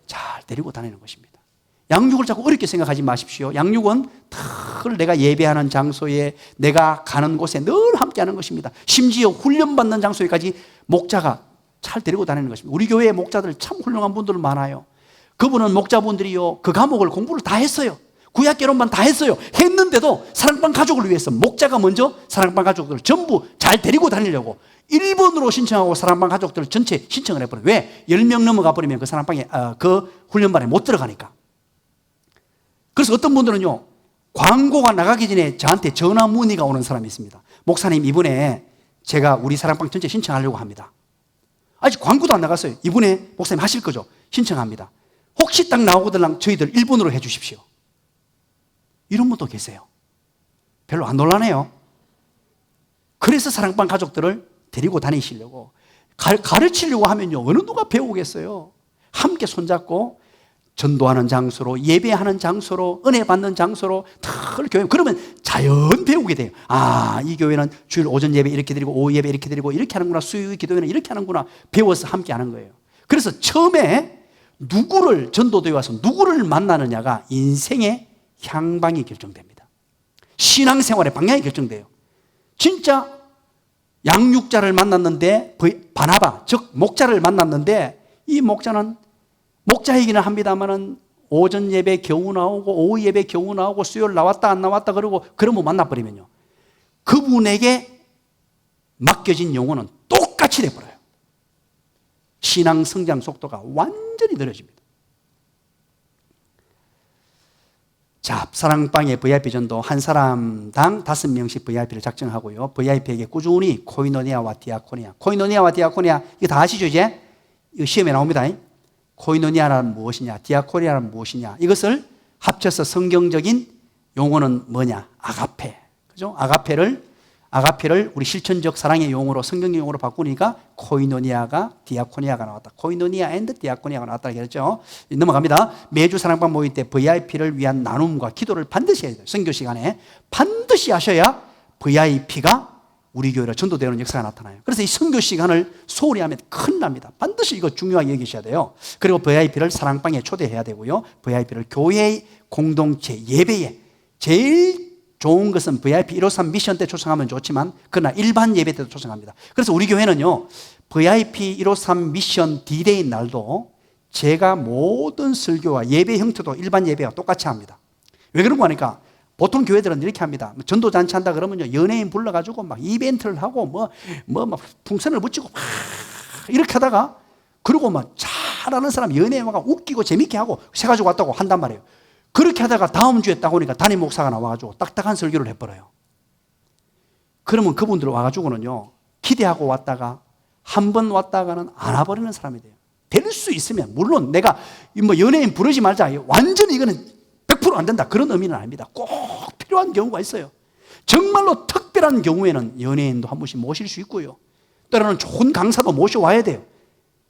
잘 데리고 다니는 것입니다. 양육을 자꾸 어렵게 생각하지 마십시오. 양육은 늘 내가 예배하는 장소에, 내가 가는 곳에 늘 함께하는 것입니다. 심지어 훈련받는 장소에까지 목자가 잘 데리고 다니는 것입니다. 우리 교회의 목자들 참 훌륭한 분들 많아요. 그분은 목자분들이요, 그 과목을 공부를 다 했어요. 구약개론만 다 했어요. 했는데도 사랑방 가족을 위해서 목자가 먼저 사랑방 가족들을 전부 잘 데리고 다니려고 1번으로 신청하고 사랑방 가족들을 전체 신청을 해버려요. 왜? 10명 넘어가 버리면 그 사랑방에, 그 훈련반에 못 들어가니까. 그래서 어떤 분들은요, 광고가 나가기 전에 저한테 전화 문의가 오는 사람이 있습니다. 목사님, 이번에 제가 우리 사랑방 전체 신청하려고 합니다. 아직 광고도 안 나갔어요. 이번에 목사님 하실 거죠? 신청합니다. 혹시 딱 나오거든 저희들 1번으로 해 주십시오. 이런 분도 계세요. 별로 안 놀라네요. 그래서 사랑방 가족들을 데리고 다니시려고, 가르치려고 하면요, 어느 누가 배우겠어요? 함께 손잡고 전도하는 장소로, 예배하는 장소로, 은혜 받는 장소로 늘 교회, 그러면 자연 배우게 돼요. 이 교회는 주일 오전 예배 이렇게 드리고 오후 예배 이렇게 드리고 이렇게 하는구나, 수요 기도회는 이렇게 하는구나, 배워서 함께 하는 거예요. 그래서 처음에 누구를, 전도대에 와서 누구를 만나느냐가 인생의 향방이 결정됩니다. 신앙생활의 방향이 결정돼요. 진짜 양육자를 만났는데, 바나바, 즉 목자를 만났는데, 이 목자는 목자이기는 합니다만은 오전 예배 겨우 나오고 오후 예배 겨우 나오고 수요일 나왔다 안 나왔다 그러고 그러면 만나버리면요, 그분에게 맡겨진 영혼은 똑같이 돼버려요. 신앙 성장 속도가 완전히 느려집니다. 자, 사랑방의 VIP 전도 한 사람당 5명씩 VIP를 작정하고요, VIP에게 꾸준히 코이노니아와 디아코니아, 코이노니아와 디아코니아 이거 다 아시죠? 이제 이거 시험에 나옵니다. 코이노니아란 무엇이냐, 디아코니아란 무엇이냐, 이것을 합쳐서 성경적인 용어는 뭐냐? 아가페. 그죠? 아가페를 우리 실천적 사랑의 용어로, 성경 용어로 바꾸니까 코이노니아가 디아코니아가 나왔다. 코이노니아 앤드 디아코니아가 나왔다 그랬죠. 넘어갑니다. 매주 사랑방 모일 때 VIP를 위한 나눔과 기도를 반드시 해야 돼요. 선교 시간에 반드시 하셔야 VIP가 우리 교회로 전도되는 역사가 나타나요. 그래서 이 선교 시간을 소홀히 하면 큰일 납니다. 반드시 이거 중요하게 여기셔야 돼요. 그리고 VIP를 사랑방에 초대해야 되고요, VIP를 교회의 공동체 예배에, 제일 좋은 것은 VIP 153 미션 때 초청하면 좋지만 그러나 일반 예배 때도 초청합니다. 그래서 우리 교회는요, VIP 153 미션 D-Day 날도 제가 모든 설교와 예배 형태도 일반 예배와 똑같이 합니다. 왜 그런 거 하니까, 보통 교회들은 이렇게 합니다. 전도잔치 한다 그러면요, 연예인 불러가지고 막 이벤트를 하고 막 풍선을 붙이고 막 이렇게 하다가, 그리고 막 잘 잘하는 사람 연예인화가 웃기고 재밌게 하고 세가지고 왔다고 한단 말이에요. 그렇게 하다가 다음 주에 딱 오니까 담임 목사가 나와가지고 딱딱한 설교를 해버려요. 그러면 그분들 와가지고는요, 기대하고 왔다가 한 번 왔다가는 안 와버리는 사람이 돼요. 될 수 있으면, 물론 내가 뭐 연예인 부르지 말자, 완전히 이거는 100% 안 된다, 그런 의미는 아닙니다. 꼭 필요한 경우가 있어요. 정말로 특별한 경우에는 연예인도 한 번씩 모실 수 있고요, 때로는 좋은 강사도 모셔와야 돼요.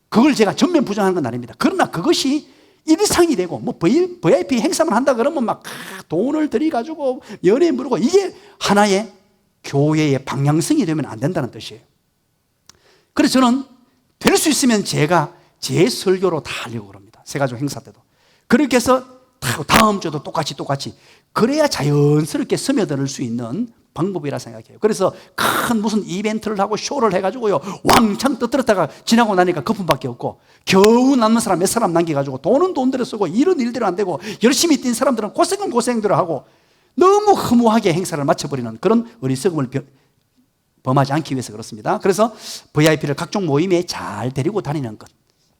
그걸 제가 전면 부정하는 건 아닙니다. 그러나 그것이 일상이 되고, 뭐 VIP 행사만 한다 그러면 막 돈을 들여가지고 연예인 부르고, 이게 하나의 교회의 방향성이 되면 안 된다는 뜻이에요. 그래서 저는 될 수 있으면 제가 제 설교로 다 하려고 그럽니다. 세가지고 행사 때도. 그렇게 해서 다음 주도 똑같이 그래야 자연스럽게 스며들 수 있는 방법이라 생각해요. 그래서 큰 무슨 이벤트를 하고 쇼를 해가지고요, 왕창 떠들었다가 지나고 나니까 거품밖에 없고, 겨우 남는 사람 몇 사람 남겨가지고 돈은 돈대로 쓰고 일은 일대로 안 되고, 열심히 뛴 사람들은 고생은 고생대로 하고, 너무 허무하게 행사를 마쳐버리는 그런 어리석음을 범하지 않기 위해서 그렇습니다. 그래서 VIP를 각종 모임에 잘 데리고 다니는 것,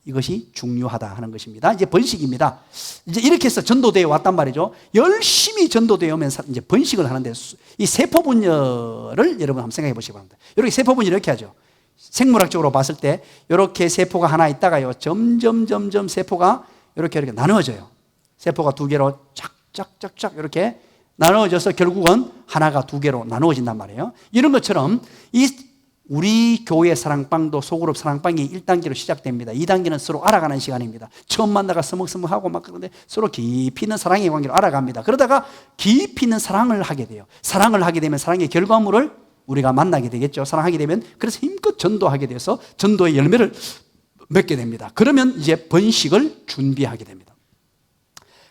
이것이 중요하다 하는 것입니다. 이제 번식입니다. 이제 이렇게 해서 전도대에 왔단 말이죠. 열심히 전도대에 오면서 이제 번식을 하는데, 이 세포 분열을 여러분 한번 생각해 보시기 바랍니다. 이렇게 세포 분열 이렇게 하죠. 생물학적으로 봤을 때 이렇게 세포가 하나 있다가요, 점점 세포가 이렇게 나누어져요. 세포가 두 개로 쫙 이렇게 나누어져서 결국은 하나가 두 개로 나누어진단 말이에요. 이런 것처럼 우리 교회 사랑방도 소그룹 사랑방이 1단계로 시작됩니다. 2단계는 서로 알아가는 시간입니다. 처음 만나가 서먹서먹하고 막 그런데 서로 깊이 있는 사랑의 관계로 알아갑니다. 그러다가 깊이 있는 사랑을 하게 돼요. 사랑을 하게 되면 사랑의 결과물을 우리가 만나게 되겠죠. 사랑하게 되면 그래서 힘껏 전도하게 돼서 전도의 열매를 맺게 됩니다. 그러면 이제 번식을 준비하게 됩니다.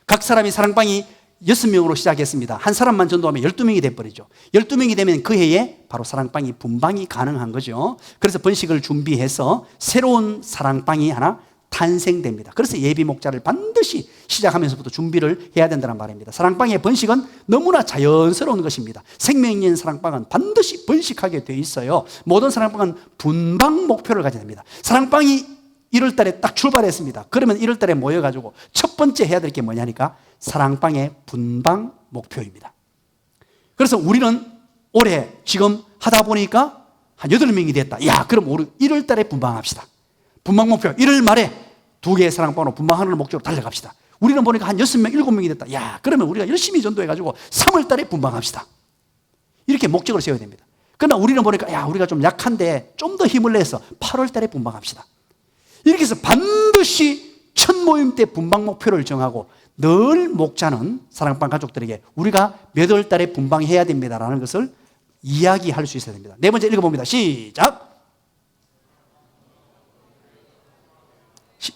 각 사람이 사랑방이 6명으로 시작했습니다. 한 사람만 전도하면 12명이 돼버리죠. 12명이 되면 그 해에 바로 사랑방이 분방이 가능한 거죠. 그래서 번식을 준비해서 새로운 사랑방이 하나 탄생됩니다. 그래서 예비 목자를 반드시 시작하면서부터 준비를 해야 된다는 말입니다. 사랑방의 번식은 너무나 자연스러운 것입니다. 생명 있는 사랑방은 반드시 번식하게 돼 있어요. 모든 사랑방은 분방 목표를 가져야 됩니다. 사랑방이 1월 달에 딱 출발했습니다. 그러면 1월 달에 모여가지고 첫 번째 해야 될 게 뭐냐니까 사랑방의 분방 목표입니다. 그래서 우리는 올해 지금 하다 보니까 한 8명이 됐다. 야, 그럼 우리 1월 달에 분방합시다. 분방 목표 1월 말에 2개의 사랑방으로 분방하는 목적으로 달려갑시다. 우리는 보니까 한 6명, 7명이 됐다. 야, 그러면 우리가 열심히 전도해가지고 3월 달에 분방합시다. 이렇게 목적을 세워야 됩니다. 그러나 우리는 보니까 야, 우리가 좀 약한데 좀 더 힘을 내서 8월 달에 분방합시다. 이렇게 해서 반드시 첫 모임 때 분방 목표를 정하고, 늘 목자는 사랑방 가족들에게 우리가 몇 월 달에 분방해야 됩니다라는 것을 이야기할 수 있어야 됩니다. 네 번째 읽어봅니다. 시작.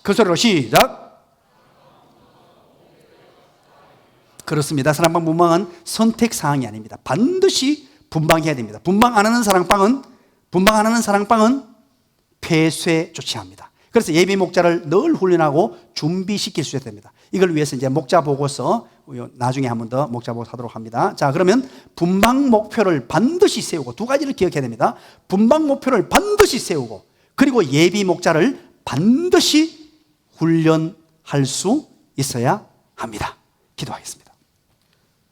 그 소리로 시작. 그렇습니다. 사랑방 분방은 선택사항이 아닙니다. 반드시 분방해야 됩니다. 분방 안 하는 사랑방은 폐쇄 조치합니다. 그래서 예비 목자를 늘 훈련하고 준비시킬 수 있어야 됩니다. 이걸 위해서 이제 목자 보고서 나중에 한 번 더 목자 보고서 하도록 합니다. 자, 그러면 분방 목표를 반드시 세우고, 두 가지를 기억해야 됩니다. 분방 목표를 반드시 세우고, 그리고 예비 목자를 반드시 훈련할 수 있어야 합니다. 기도하겠습니다.